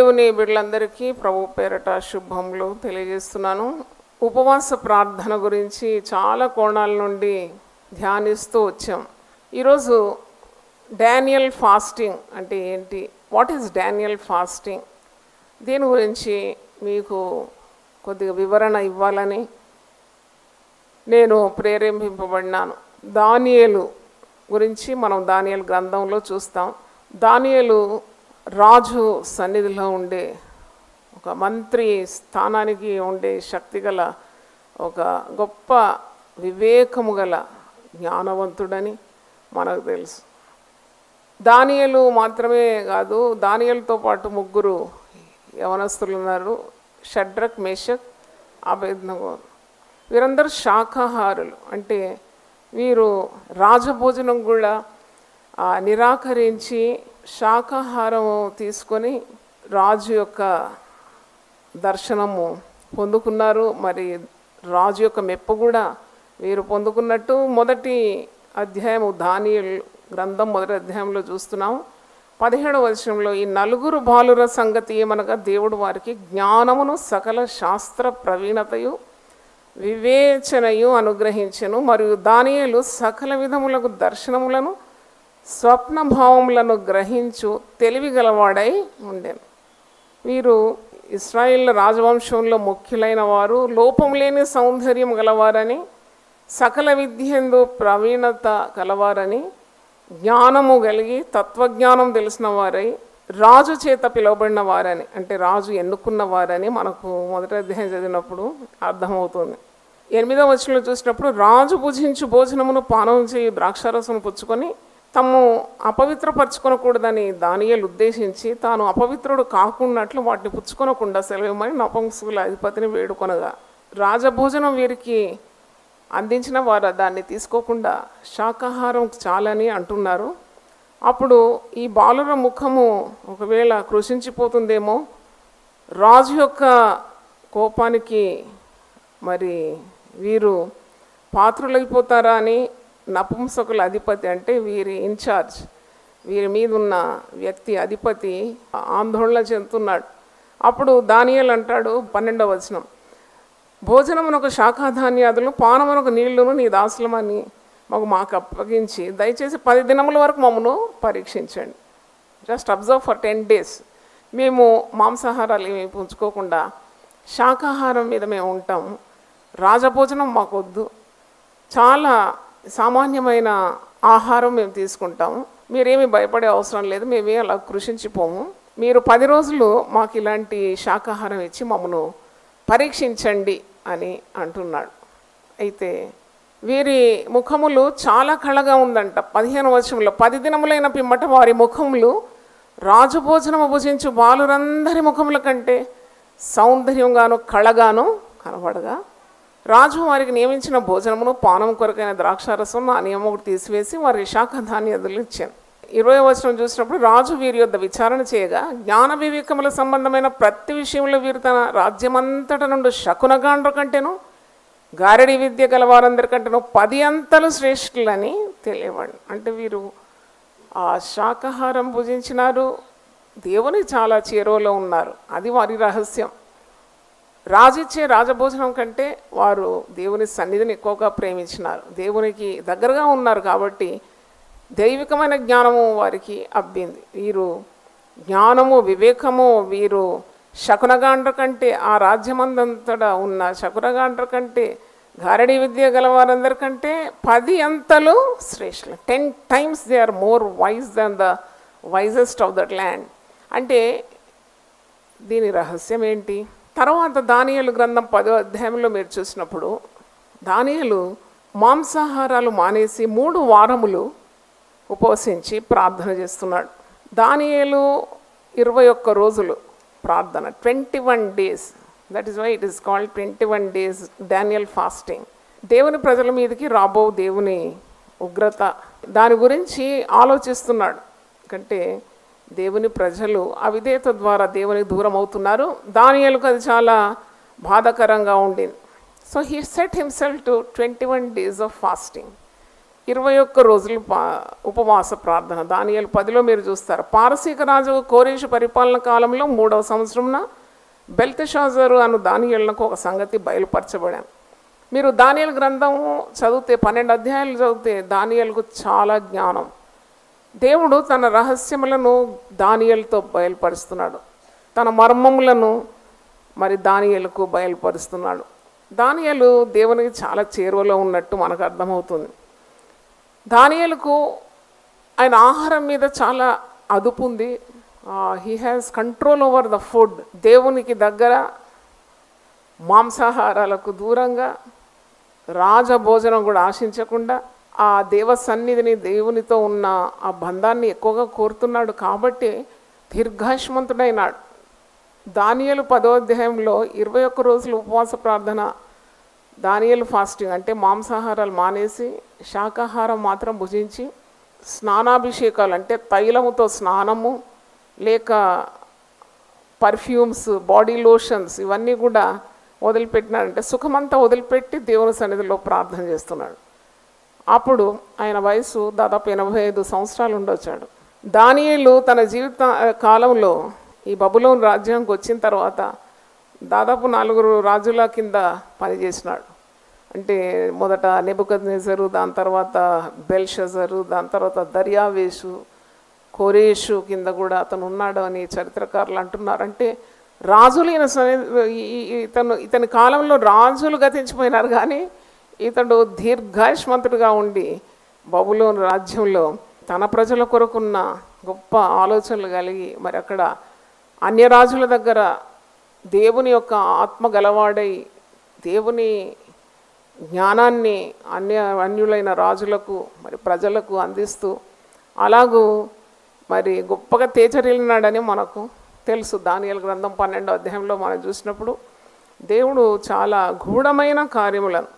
దేవుని బిడ్డలందరికీ ప్రభు పేరట శుభములు తెలియజేస్తున్నాను. ఉపవాస ప్రార్థన గురించి చాలా కోణాల నుండి ధ్యానిస్తూ వచ్చాం. ఈరోజు డానియల్ ఫాస్టింగ్ అంటే ఏంటి, వాట్ ఈజ్ డానియల్ ఫాస్టింగ్, దీని గురించి మీకు కొద్దిగా వివరణ ఇవ్వాలని నేను ప్రేరేపింపబడినాను. దానియేలు గురించి మనం దానియేలు గ్రంథంలో చూస్తాం. దానియేలు రాజు సన్నిధిలో ఉండే ఒక మంత్రి స్థానానికి ఉండే శక్తిగల ఒక గొప్ప వివేకము గల జ్ఞానవంతుడని మనకు తెలుసు. దానియేలు మాత్రమే కాదు, దానియేలుతో పాటు ముగ్గురు యవనస్తులు ఉన్నారు, షడ్రక్, మేషక్, అబేద్నగో. వీరందరూ శాకాహారులు. అంటే వీరు రాజభోజనం కూడా నిరాకరించి శాకాహారం తీసుకొని రాజు యొక్క దర్శనము పొందుకున్నారు. మరి రాజు యొక్క మెప్పు కూడా వీరు పొందుకున్నట్టు మొదటి అధ్యాయము దానియేలు గ్రంథం మొదటి అధ్యాయంలో చూస్తున్నాము. 17వ వచనంలో ఈ నలుగురు బాలుర సంగతి ఏమనగా దేవుడు వారికి జ్ఞానమును సకల శాస్త్ర ప్రవీణతయు వివేచనయు అనుగ్రహించెను. మరియు దానియేలు సకల విధములకు దర్శనములను స్వప్న భావములను గ్రహించు తెలివి గలవాడై ఉండెను. వీరు ఇశ్రాయేల్ రాజవంశంలో ముఖ్యులైన వారు, లోపం లేని సౌందర్యం గలవారని, సకల విద్యందు ప్రవీణత గలవారని, జ్ఞానము కలిగి తత్వజ్ఞానం తెలిసిన వారై, రాజు చేత పిలువబడిన వారని, అంటే రాజు ఎన్నుకున్న వారని మనకు మొదటి అధ్యాయం చదివినప్పుడు అర్థమవుతుంది. 8వ వచనంలో చూసినప్పుడు రాజు భుజించు భోజనమును పానం చేయి ద్రాక్షారసమును పుచ్చుకొని తాము అపవిత్రపరచుకొనకూడదని దానియేలు ఉద్దేశించి తాను అపవిత్రుడు కాకున్నట్లు వాటిని పుచ్చుకొనకుండా సెలవుమని నపుంసకుల అధిపతిని వేడుకొనగా, రాజభోజనం వీరికి అందించిన వారు దాన్ని తీసుకోకుండా శాకాహారం చాలని అంటున్నారు. అప్పుడు ఈ బాలుర ముఖము ఒకవేళ కృషించిపోతుందేమో, రాజు యొక్క కోపానికి మరి వీరు పాత్రులైపోతారా అని నపుంసకుల అధిపతి, అంటే వీరి ఇన్ఛార్జ్, వీరి మీద ఉన్న వ్యక్తి అధిపతి ఆందోళన చెందుతున్నాడు. అప్పుడు దానియేలు అంటాడు 12వ వచనం, భోజనమునకు శాఖాధాన్యాదులు పానమునకు నీళ్లును నీ దాసులమని మాకు అప్పగించి దయచేసి 10 దినముల వరకు మమ్మను పరీక్షించండి. Just observe for 10 days. మేము మాంసాహారాలు ఏమి పుంజుకోకుండా శాకాహారం మీద మేము ఉంటాము, రాజభోజనం మాకు వద్దు, చాలా సామాన్యమైన ఆహారం మేము తీసుకుంటాము, మీరేమీ భయపడే అవసరం లేదు, మేమే అలా కృషించిపోము, మీరు 10 రోజులు మాకు ఇలాంటి శాకాహారం ఇచ్చి మమ్మను పరీక్షించండి అని అంటున్నాడు. అయితే వీరి ముఖములు చాలా కళగా ఉందంట. 15వ వచనంలో 10 దినములైన పిమ్మట వారి ముఖములు రాజభోజనము భుజించు బాలురందరి ముఖముల కంటే సౌందర్యంగాను కళగాను కనబడగా, రాజు వారికి నియమించిన భోజనమును పానం కొరకైన ద్రాక్షారసం ఆ నియమం ఒకటి తీసివేసి వారికి శాఖాధాన్యాదులు ఇచ్చాను. 20వ వచనం చూసినప్పుడు రాజు వీరి యొద్ద విచారణ చేయగా, జ్ఞాన వివేకముల సంబంధమైన ప్రతి విషయంలో వీరు తన రాజ్యమంతట నుండి శకునగాండ్ర కంటేను గారడి విద్య గల వారందరికంటేను 10 అంతలు శ్రేష్ఠులని తెలియవాడు. అంటే వీరు ఆ శాకాహారం భుజించినారు, దేవుని చాలా చేరువలో ఉన్నారు, అది వారి రహస్యం. రాజిచ్చే రాజభోజనం కంటే వారు దేవుని సన్నిధిని ఎక్కువగా ప్రేమించినారు, దేవునికి దగ్గరగా ఉన్నారు కాబట్టి దైవికమైన జ్ఞానము వారికి అబ్బింది. వీరు జ్ఞానము వివేకము వీరు శకునగాండ్ర కంటే, ఆ రాజ్యమందంతటా ఉన్న శకునగాండ్ర కంటే, గారడీ విద్య గలవారందరికంటే 10 అంతలు శ్రేష్ఠులు. 10 times they are more wise than the wisest of that land. అంటే దీని రహస్యం ఏంటి? తర్వాత దానియేలు గ్రంథం 10వ అధ్యాయంలో మీరు చూసినప్పుడు దానియేలు మాంసాహారాలు మానేసి 3 వారములు ఉపవసించి ప్రార్థన చేస్తున్నాడు. దానియేలు 21 రోజులు ప్రార్థన, 21 days. That is why it is called 21 days Daniel fasting. దేవుని ప్రజల మీదకి రాబో దేవుని ఉగ్రత, దాని గురించి ఆలోచిస్తున్నాడు. అంటే దేవుని ప్రజలు అవిధేయత ద్వారా దేవునికి దూరం అవుతున్నారు. దానియేలుకు అది చాలా బాధాకరంగా ఉండింది. So he set himself to 21 days of fasting. 21 రోజులు ఉపవాస ప్రార్థన. దానియేలు 10లో మీరు చూస్తారు. పారసీక రాజు కోరేషు పరిపాలన కాలంలో 3వ సంవత్సరంన బెల్తెషాజరు అను దానియేలునకు ఒక సంగతి బయలుపరచబడాను. మీరు దానియేలు గ్రంథం చదివితే 12 అధ్యాయాలు చదివితే దానియేలుకు చాలా జ్ఞానం. దేవుడు తన రహస్యములను దానియేలుతో బయలుపరుస్తున్నాడు. తన మర్మములను మరి దానియేలుకు బయలుపరుస్తున్నాడు. దానియేలు దేవునికి చాలా చేరువలో ఉన్నట్టు మనకు అర్థమవుతుంది. దానియేలుకు ఆయన ఆహారం మీద చాలా అదుపు ఉంది. He has control over the food. దేవునికి దగ్గర, మాంసాహారాలకు దూరంగా, రాజభోజనం కూడా ఆశించకుండా ఆ దేవ సన్నిధిని, దేవునితో ఉన్న ఆ బంధాన్ని ఎక్కువగా కోరుతున్నాడు. కాబట్టి దీర్ఘాయుష్మంతుడైనాడు. దానియేలు 10వ అధ్యాయంలో 21 రోజులు ఉపవాస ప్రార్థన, దానియేలు ఫాస్టింగ్ అంటే మాంసాహారాలు మానేసి శాకాహారం మాత్రం భుజించి, స్నానాభిషేకాలు అంటే తైలముతో స్నానము లేక పర్ఫ్యూమ్స్, బాడీ లోషన్స్ ఇవన్నీ కూడా వదిలిపెట్టినాడంటే సుఖమంతా వదిలిపెట్టి దేవుని సన్నిధిలో ప్రార్థన చేస్తున్నాడు. అప్పుడు ఆయన వయసు దాదాపు 85 సంవత్సరాలు ఉండొచ్చాడు. దానియేలు తన జీవిత కాలంలో ఈ బబులోను రాజ్యానికి వచ్చిన తర్వాత దాదాపు 4 రాజుల కింద పనిచేసినాడు. అంటే మొదట నెబుకద్నెజరు, దాని తర్వాత బెల్షజరు, దాని తర్వాత దర్యావేషు, కోరేషు కింద కూడా అతను ఉన్నాడు అని చరిత్రకారులు అంటున్నారు. అంటే రాజులు ఇతని కాలంలో రాజులు గతించిపోయినారు, కానీ ఇతడు దీర్ఘాయుష్మంతుడిగా ఉండి బబులోను రాజ్యంలో తన ప్రజల కొరకున్న గొప్ప ఆలోచనలు కలిగి మరి అక్కడ అన్యరాజుల దగ్గర దేవుని యొక్క ఆత్మ గలవాడై దేవుని జ్ఞానాన్ని అన్యులైన రాజులకు మరి ప్రజలకు అందిస్తూ అలాగూ మరి గొప్పగా తేజరిల్లినాడని మనకు తెలుసు. దానియేలు గ్రంథం 12వ అధ్యాయంలో మనం చూసినప్పుడు దేవుడు చాలా గూఢమైన కార్యములను,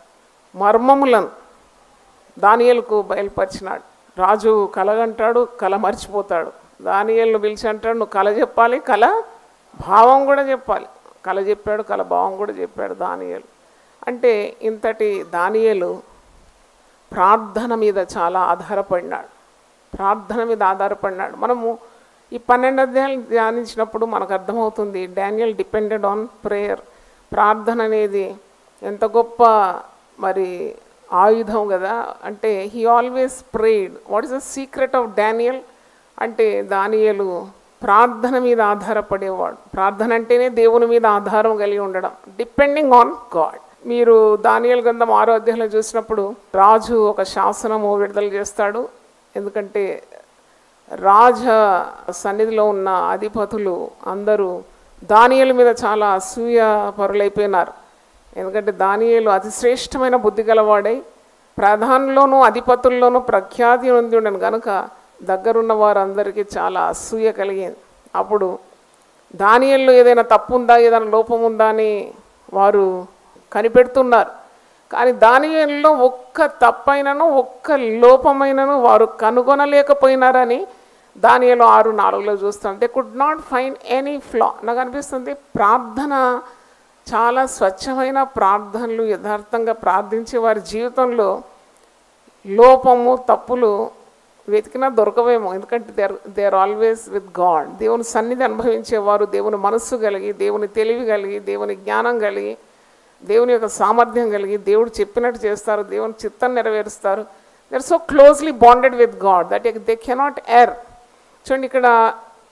మర్మములను దానియేలుకు బయలుపరిచినాడు. రాజు కలగంటాడు, కల మర్చిపోతాడు. దానియేలును పిలిచి అంటాడు, నువ్వు కల చెప్పాలి, కల భావం కూడా చెప్పాలి. కల చెప్పాడు, కల భావం కూడా చెప్పాడు దానియేలు. అంటే ఇంతటి దానియేలు ప్రార్థన మీద చాలా ఆధారపడినాడు. మనము ఈ 12 అధ్యాయాలు ధ్యానించినప్పుడు మనకు అర్థమవుతుంది డానియల్ డిపెండెడ్ ఆన్ ప్రేయర్. ప్రార్థన అనేది ఎంత గొప్ప మరి ఆయుధం కదా. అంటే he always prayed. What is the secret of Daniel అంటే దానియేలు ప్రార్థన మీద ఆధారపడేవాడు. ప్రార్థన అంటేనే దేవుని మీద ఆధారం కలిగి ఉండడం, డిపెండింగ్ ఆన్ గాడ్. మీరు దానియేలు గ్రంథం 6వ అధ్యాయంలో చూసినప్పుడు రాజు ఒక శాసనము విడుదల చేస్తాడు. ఎందుకంటే రాజ సన్నిధిలో ఉన్న అధిపతులు అందరూ దానియేలు మీద చాలా అసూయ పరులైపోయినారు. ఎందుకంటే దానియేలు అతి శ్రేష్టమైన బుద్ధి గలవాడై ప్రధానుల్లోనూ అధిపతుల్లోనూ ప్రఖ్యాతి పొంది ఉండను కనుక దగ్గరున్న వారందరికీ చాలా అసూయ కలిగింది. అప్పుడు దానియేలులో ఏదైనా తప్పు ఉందా, ఏదైనా లోపం ఉందా అని వారు కనిపెడుతున్నారు. కానీ దానియేలులో ఒక్క తప్పైనను ఒక్క లోపమైనను వారు కనుగొనలేకపోయినారని దానియేలు 6:4లో చూస్తాం. They could not find any flaw. నాకు అనిపిస్తుంది ప్రార్థన చాలా స్వచ్ఛమైన ప్రార్థనలు, యథార్థంగా ప్రార్థించే వారి జీవితంలో లోపము, తప్పులు వెతికినా దొరకవేమో. ఎందుకంటే they are always with God. దేవుని సన్నిధి అనుభవించేవారు దేవుని మనస్సు కలిగి, దేవుని తెలివి కలిగి, దేవుని జ్ఞానం కలిగి, దేవుని యొక్క సామర్థ్యం కలిగి దేవుడు చెప్పినట్టు చేస్తారు, దేవుని చిత్తం నెరవేరుస్తారు. They are so closely bonded with God that they cannot err. చూడండి ఇక్కడ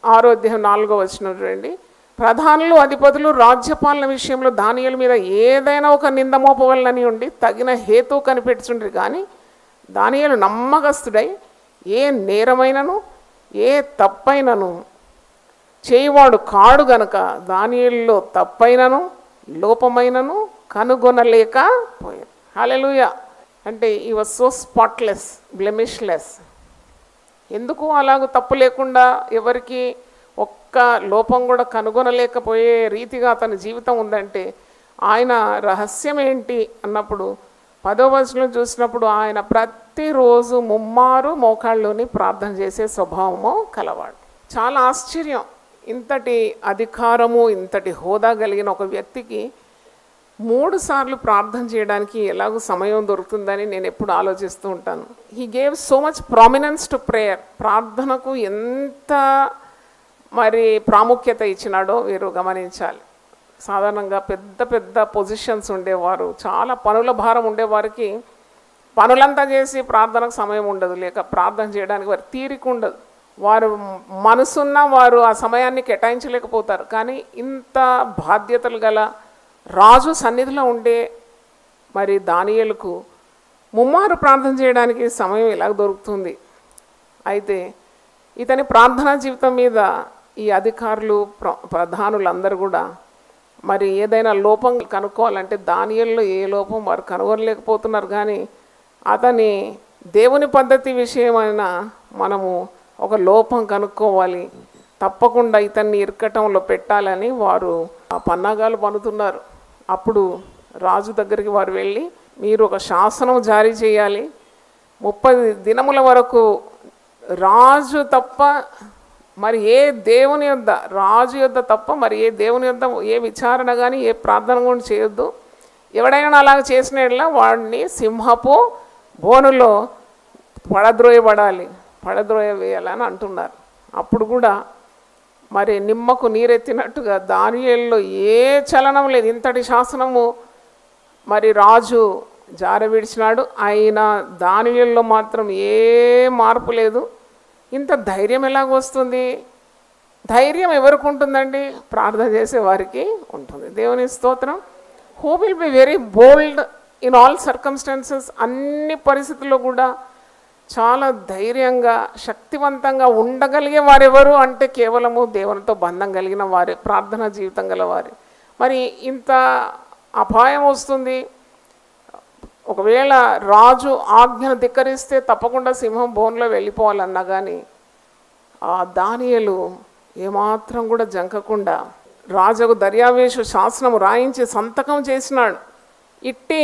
6వ అధ్యాయం 4వ వచనం చూడండి. ప్రధానులు, అధిపతులు రాజ్యపాలన విషయంలో దానియేలు మీద ఏదైనా ఒక నింద మోపవలనని ఉండి తగిన హేతు కనిపెట్టుచుండ్రి. కానీ దానియేలు నమ్మకస్తుడై ఏ నేరమైనను ఏ తప్పైనను చేయవాడు కాడు గనక దానియేలులో తప్పైనను లోపమైనను కనుగొనలేకపోయాడు. హల్లెలూయా. అంటే ఈ వాజ్ సో స్పాట్లెస్, బ్లెమిష్లెస్. ఎందుకు అలాగ తప్పు లేకుండా ఎవరికి ఒక్క లోపం కూడా కనుగొనలేకపోయే రీతిగా అతని జీవితం ఉందంటే ఆయన రహస్యం ఏంటి అన్నప్పుడు 10వ వచనం చూసినప్పుడు ఆయన ప్రతిరోజు ముమ్మారు మోకాళ్ళలోని ప్రార్థన చేసే స్వభావము కలవాడు. చాలా ఆశ్చర్యం. ఇంతటి అధికారము, ఇంతటి హోదా కలిగిన ఒక వ్యక్తికి 3 సార్లు ప్రార్థన చేయడానికి ఎలాగో సమయం దొరుకుతుందని నేను ఎప్పుడు ఆలోచిస్తూ ఉంటాను. He gave so much prominence to prayer. ప్రార్థనకు ఎంత మరి ప్రాముఖ్యత ఇచ్చినాడో మీరు గమనించాలి. సాధారణంగా పెద్ద పెద్ద పొజిషన్స్ ఉండేవారు, చాలా పనుల భారం ఉండేవారికి పనులంతా చేసి ప్రార్థనకు సమయం ఉండదు, లేక ప్రార్థన చేయడానికి వారి తీరిక ఉండదు. వారు మనసున్న వారు ఆ సమయాన్ని కేటాయించలేకపోతారు. కానీ ఇంత బాధ్యతలు గల రాజు సన్నిధిలో ఉండే మరి దానియేలుకు ముమ్మారు ప్రార్థన చేయడానికి సమయం ఎలా దొరుకుతుంది? అయితే ఇతని ప్రార్థనా జీవితం మీద ఈ అధికారులు ప్రధానులందరూ కూడా మరి ఏదైనా లోపం కనుక్కోవాలంటే దానియేలులో ఏ లోపం వారు కనుగొనలేకపోతున్నారు. కానీ అతని దేవుని పద్ధతి విషయమైనా మనము ఒక లోపం కనుక్కోవాలి, తప్పకుండా ఇతన్ని ఇరకటంలో పెట్టాలని వారు ఆ పన్నాగాలు పన్నుతున్నారు. అప్పుడు రాజు దగ్గరికి వారు వెళ్ళి, మీరు ఒక శాసనం జారీ చేయాలి, 30 దినముల వరకు రాజు తప్ప మరి ఏ దేవుని యొద్ద, రాజు యొద్ద తప్ప మరి ఏ దేవుని యొద్ద ఏ విచారణ కానీ ఏ ప్రార్థన కూడా చేయొద్దు. ఎవడైనా అలాగ చేసినట్లా వాడిని సింహపు బోనులో పడద్రోయవేయాలని అంటున్నారు. అప్పుడు కూడా మరి నిమ్మకు నీరెత్తినట్టుగా దానియేలులో ఏ చలనం లేదు. ఇంతటి శాసనము మరి రాజు జారవిడిచినాడు, అయినా దానియేలులో మాత్రం ఏ మార్పు లేదు. ఇంత ధైర్యం ఎలాగొస్తుంది? ధైర్యం ఎవరికి ఉంటుందండి? ప్రార్థన చేసే వారికి ఉంటుంది. దేవుని స్తోత్రం. Who will be very bold in all circumstances. అన్ని పరిస్థితుల్లో కూడా చాలా ధైర్యంగా శక్తివంతంగా ఉండగలిగే వారెవరు అంటే కేవలము దేవునితో బంధం కలిగిన వారే, ప్రార్థనా జీవితం గల వారే. మరి ఇంత అపాయం వస్తుంది, ఒకవేళ రాజు ఆజ్ఞను ధిక్కరిస్తే తప్పకుండా సింహం బోన్లో వెళ్ళిపోవాలన్నా కానీ ఆ దానియేలు ఏమాత్రం కూడా జంకకుండా రాజుకు దర్యావేషు శాసనం రాయించి సంతకం చేసినాడు. ఇట్టి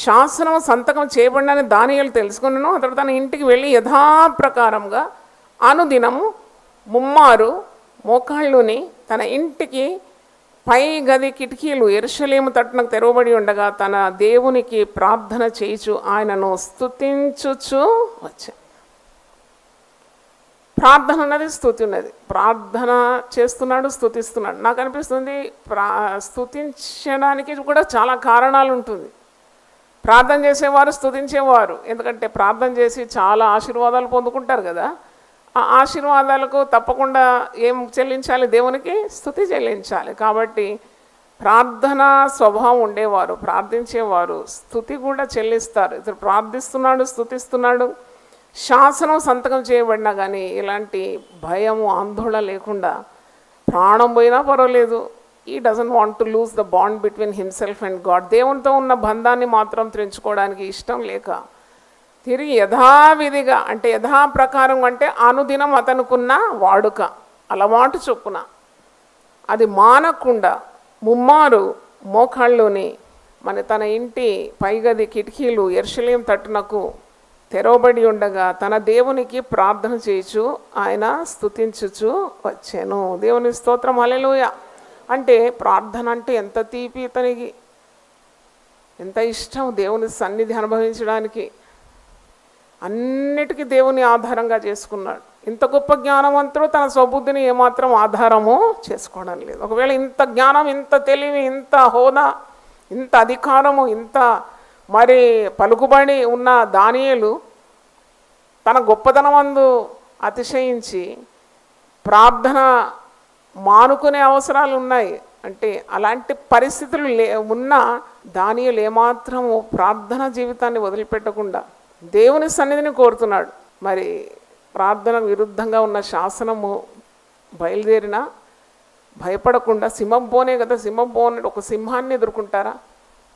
శాసనం సంతకం చేయబడినని దానియేలు తెలుసుకున్నాను. అతడు తన ఇంటికి వెళ్ళి యథాప్రకారంగా అనుదినము ముమ్మారు మోకాళ్ళుని తన ఇంటికి పై గది కిటికీలు యెరూషలేము తట్టునకు తెరవబడి ఉండగా తన దేవునికి ప్రార్థన చేయుచు ఆయనను స్తుతించుచు వచ్చాను. ప్రార్థన ఉన్నది, స్తుతి ఉన్నది. ప్రార్థన చేస్తున్నాడు, స్తుతిస్తున్నాడు. నాకు అనిపిస్తుంది స్తుతించడానికి కూడా చాలా కారణాలు ఉంటుంది. ప్రార్థన చేసేవారు స్తుతించేవారు, ఎందుకంటే ప్రార్థన చేసి చాలా ఆశీర్వాదాలు పొందుకుంటారు కదా. ఆ ఆశీర్వాదాలకు తప్పకుండా ఏం చెల్లించాలి? దేవునికి స్తుతి చెల్లించాలి. కాబట్టి ప్రార్థనా స్వభావం ఉండేవారు, ప్రార్థించేవారు స్తుతి కూడా చెల్లిస్తారు. ఇతడు ప్రార్థిస్తున్నాడు, స్తుతిస్తున్నాడు. శాసనం సంతకం చేయబడినా కానీ ఎలాంటి భయము ఆందోళన లేకుండా ప్రాణం పోయినా పర్వాలేదు. ఈ doesn't want to lose the bond between himself and God. దేవునితో ఉన్న బంధాన్ని మాత్రం తెంచుకోవడానికి ఇష్టం లేక తిరిగి యథావిధిగా అంటే యథాప్రకారం అంటే అనుదినం అతనుకున్న వాడుక అలవాటు చొప్పున అది మానకుండా ముమ్మారు మోకాళ్ళుని తన ఇంటి పైగది కిటికీలు యెరూషలేము తట్టునకు తెరవబడి ఉండగా తన దేవునికి ప్రార్థన చేయుచు ఆయన స్తుతించుచు వచ్చాను. దేవుని స్తోత్రం, హల్లెలూయా. అంటే ప్రార్థన అంటే ఎంత తీపి, ఇతనికి ఎంత ఇష్టం దేవుని సన్నిధి అనుభవించడానికి. అన్నిటికీ దేవుని ఆధారంగా చేసుకున్నాడు. ఇంత గొప్ప జ్ఞానవంతుడు తన స్వబుద్ధిని ఏమాత్రం ఆధారము చేసుకోవడం లేదు. ఒకవేళ ఇంత జ్ఞానం, ఇంత తెలివి, ఇంత హోదా, ఇంత అధికారము, ఇంత మరి పలుకుబడి ఉన్న దానియేలు తన గొప్పతనమందు అతిశయించి ప్రార్థన మానుకునే అవసరాలు ఉన్నాయి. అంటే అలాంటి పరిస్థితులు ఉన్న దానియేలు ఏమాత్రము ప్రార్థన జీవితాన్ని వదిలిపెట్టకుండా దేవుని సన్నిధిని కోరుతున్నాడు. మరి ప్రార్థన విరుద్ధంగా ఉన్న శాసనము బయలుదేరినా భయపడకుండా, సింహం బోనే కదా, సింహం బోన్ ఒక సింహాన్ని ఎదుర్కొంటారా?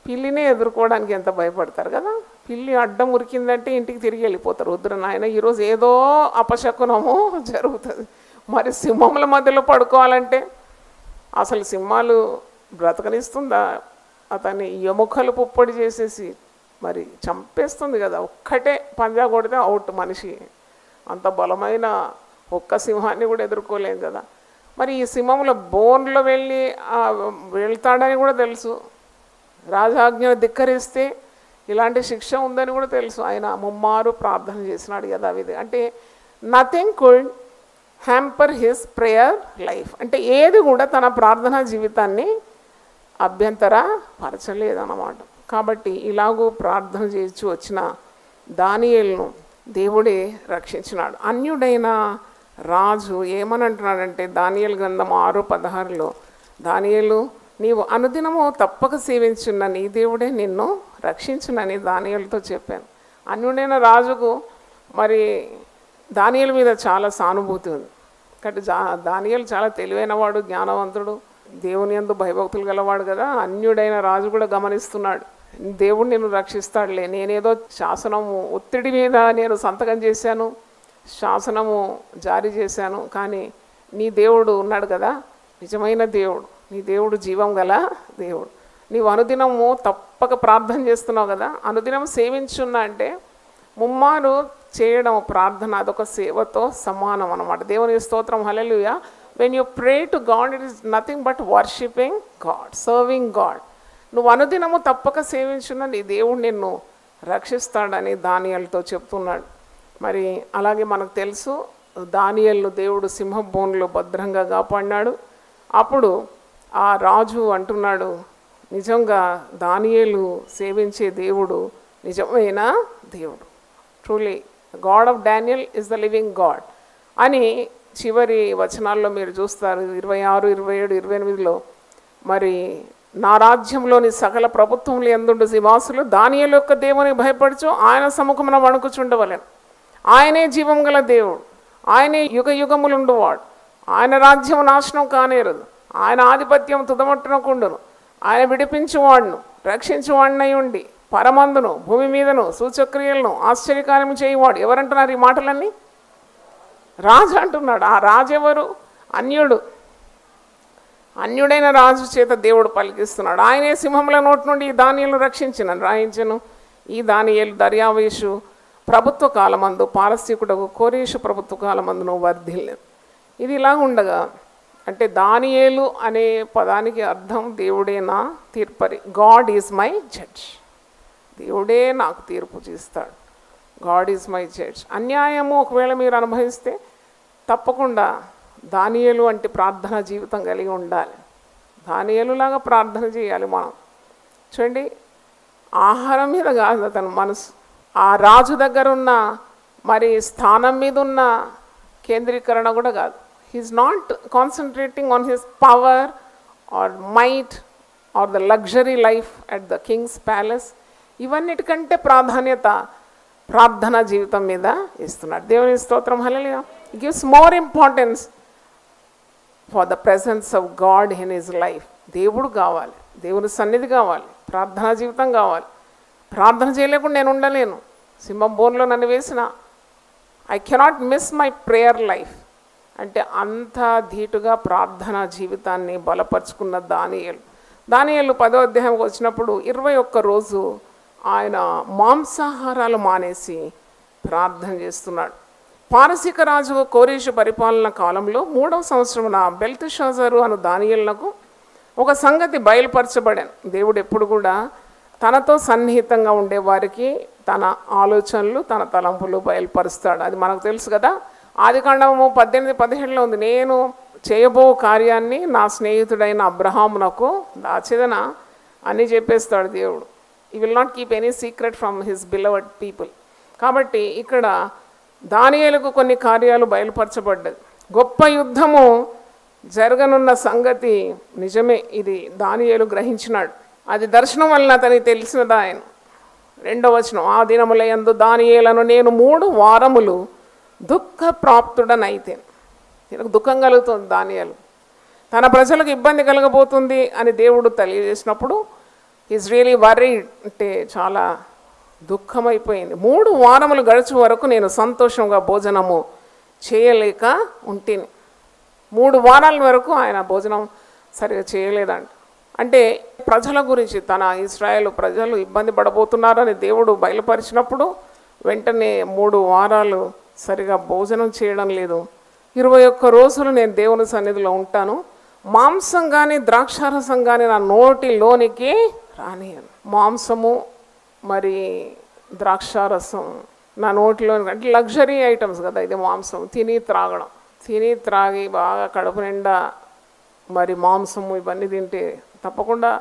పిల్లినే ఎదుర్కోవడానికి ఎంత భయపడతారు కదా. పిల్లి అడ్డం ఉరికిందంటే ఇంటికి తిరిగి వెళ్ళిపోతారు. వద్దురు నాయన, ఈరోజు ఏదో అపశకునము జరుగుతుంది. మరి సింహముల మధ్యలో పడుకోవాలంటే అసలు సింహాలు బ్రతకనిస్తుందా? అతన్ని ఎముకలు పుప్పొడి చేసేసి మరి చంపేస్తుంది కదా. ఒక్కటే పంజా కొడితే అవుట్ మనిషి. అంత బలమైన ఒక్క సింహాన్ని కూడా ఎదుర్కోలేం కదా. మరి ఈ సింహంలో బోన్లో వెళ్తాడని కూడా తెలుసు. రాజాజ్ఞను ధిక్కరిస్తే ఇలాంటి శిక్ష ఉందని కూడా తెలుసు. ఆయన ముమ్మారు ప్రార్థన చేసినాడు యథావిధి. అంటే nothing could hamper his prayer life. అంటే ఏది కూడా తన ప్రార్థనా జీవితాన్ని అభ్యంతరపరచలేదన్నమాట. కాబట్టి ఇలాగూ ప్రార్థన చేసి వచ్చిన దానియేలును దేవుడే రక్షించినాడు. అన్యుడైన రాజు ఏమని అంటున్నాడంటే దానియేలు గ్రంథం 6:16లో, దానియేలు నీవు అనుదినము తప్పక సేవించున్న నీ దేవుడే నిన్ను రక్షించునని దానియేలుతో చెప్పాను. అన్యుడైన రాజుకు మరి దానియేలు మీద చాలా సానుభూతి ఉంది. కాబట్టి దానియేలు చాలా తెలివైనవాడు, జ్ఞానవంతుడు, దేవుని యందు భయభక్తులు గలవాడు కదా. అన్యుడైన రాజు కూడా గమనిస్తున్నాడు, దేవుడు నిన్ను రక్షిస్తాడులే, నేనేదో శాసనము ఒత్తిడి మీద నేను సంతకం చేశాను, శాసనము జారీ చేశాను, కానీ నీ దేవుడు ఉన్నాడు కదా, నిజమైన దేవుడు, నీ దేవుడు జీవం గల దేవుడు. నీవు అనుదినము తప్పక ప్రార్థన చేస్తున్నావు కదా, అనుదినం సేవించున్నా అంటే ముమ్మారు చేయడం ప్రార్థన అదొక సేవతో సమానం అన్నమాట. దేవుని స్తోత్రం, hallelujah. When you pray to God it is nothing but worshipping God, serving God. నువ్వు అనుదినము తప్పక సేవించున్న నీ దేవుడు నిన్ను రక్షిస్తాడని దానియేలుతో చెప్తున్నాడు. మరి అలాగే మనకు తెలుసు దానియేలును దేవుడు సింహబోన్లో భద్రంగా కాపాడినాడు. అప్పుడు ఆ రాజు అంటున్నాడు, నిజంగా దానియేలు సేవించే దేవుడు నిజమైన దేవుడు, truly God of Daniel is the living God అని చివరి వచనాల్లో మీరు చూస్తారు. 26, 27, 28లో మరి నా రాజ్యంలోని సకల ప్రభుత్వములు యందుండు నివాసులు దానియేలు యొక్క దేవుని భయపడుచు ఆయన సముఖమున వణుకుచుండవలెను. ఆయనే జీవం గల దేవుడు, ఆయనే యుగ యుగములుండువాడు, ఆయన రాజ్యం నాశనం కానేరదు, ఆయన ఆధిపత్యం తుదముట్టనకుండును, ఆయన విడిపించువాడును రక్షించువాడినై ఉండి పరమందును భూమి మీదను సూచక్రియలను ఆశ్చర్యకార్యము చేయవాడు. ఎవరంటున్నారు ఈ మాటలన్నీ? రాజు అంటున్నాడు. ఆ రాజు ఎవరు? అన్యుడు. అన్యుడైన రాజు చేత దేవుడు పలికిస్తున్నాడు. ఆయనే సింహముల నోటి నుండి ఈ దానియేలును రాయించను. ఈ దానియేలు దర్యావేషు ప్రభుత్వ కాలమందు పారసీకుడకు కోరేషు ప్రభుత్వ కాలమందును వర్ధిల్లేను. ఇది ఇలా ఉండగా అంటే దానియేలు అనే పదానికి అర్థం దేవుడే నా తీర్పరి, గాడ్ ఈజ్ మై జడ్జ్. దేవుడే నాకు తీర్పు చేస్తాడు, గాడ్ ఈజ్ మై జడ్జ్. అన్యాయము ఒకవేళ మీరు అనుభవిస్తే తప్పకుండా దానియేలు వంటి ప్రార్థన జీవితం కలిగి ఉండాలి. దానియేలులాగా ప్రార్థన చేయాలి మనం. చూడండి, ఆహారం మీద కాదు అతని మనసు, ఆ రాజు దగ్గర ఉన్న మరి స్థానం మీద ఉన్న కేంద్రీకరణ కూడా కాదు. He is not concentrating on his power or might or the luxury life at the king's palace. ఇవన్నిటికంటే ప్రాధాన్యత ప్రార్థనా జీవితం మీద ఇస్తున్నాడు. దేవుని స్తోత్రం, హల్లెలూయా. It gives more importance for the presence of God in his life. దేవుడు కావాలి, దేవుని సన్నిధి కావాలి, ప్రార్థనా జీవితం కావాలి. ప్రార్థన చేయలేకుండా నేను ఉండలేను. సింహం బోన్లో నన్ను వేసిన I cannot miss my prayer life. అంటే అంత ధీటుగా ప్రార్థనా జీవితాన్ని బలపరుచుకున్న దానియేలు 10వ అధ్యాయంకి వచ్చినప్పుడు 21 రోజు ఆయన మాంసాహారాలు మానేసి ప్రార్థన చేస్తున్నాడు. పారసీక రాజు కోరేషు పరిపాలన కాలంలో 3వ సంవత్సరమున బెల్తెషాజరు అను దానియేలునకు ఒక సంగతి బయలుపరచబడాను. దేవుడు ఎప్పుడు కూడా తనతో సన్నిహితంగా ఉండేవారికి తన ఆలోచనలు తన తలంపులు బయలుపరుస్తాడు. అది మనకు తెలుసు కదా. ఆదికాండము 18:17లో ఉంది, నేను చేయబో కార్యాన్ని నా స్నేహితుడైన అబ్రహామునకు దాచేదన అని చెప్పేస్తాడు దేవుడు. ఈ will not keep any secret from his beloved people. కాబట్టి ఇక్కడ దానియేలుకు కొన్ని కార్యాలు బయలుపరచబడ్డది. గొప్ప యుద్ధము జరగనున్న సంగతి నిజమే, ఇది దానియేలు గ్రహించినాడు. అది దర్శనం వలన అతనికి తెలిసినదా ఆయన. 2వ వచనం, ఆ దినములయందు దానియేలను నేను 3 వారములు దుఃఖప్రాప్తుడనైతే. ఈయనకు దుఃఖం కలుగుతుంది. దానియేలు తన ప్రజలకు ఇబ్బంది కలగబోతుంది అని దేవుడు తెలియజేసినప్పుడు ఈజ్ రియలీ వరీడ్, అంటే చాలా దుఃఖమైపోయింది. 3 వారములు గడుచు వరకు నేను సంతోషంగా భోజనము చేయలేక ఉంటిని. 3 వారాల వరకు ఆయన భోజనం సరిగా చేయలేదంట. అంటే ప్రజల గురించి, తన ఇశ్రాయేలు ప్రజలు ఇబ్బంది పడబోతున్నారని దేవుడు బయలుపరిచినప్పుడు వెంటనే 3 వారాలు సరిగా భోజనం చేయడం లేదు. 21 రోజులు నేను దేవుని సన్నిధిలో ఉంటాను, మాంసం కానీ ద్రాక్షారసం కానీ నా నోటిలోనికి రానియను. మాంసము మరి ద్రాక్షారసం నా నోటిలోని, అంటే లగ్జరీ ఐటమ్స్ కదా ఇది మాంసం. తిని త్రాగడం, తిని త్రాగి బాగా కడుపు నిండా మరి మాంసము ఇవన్నీ తింటే తప్పకుండా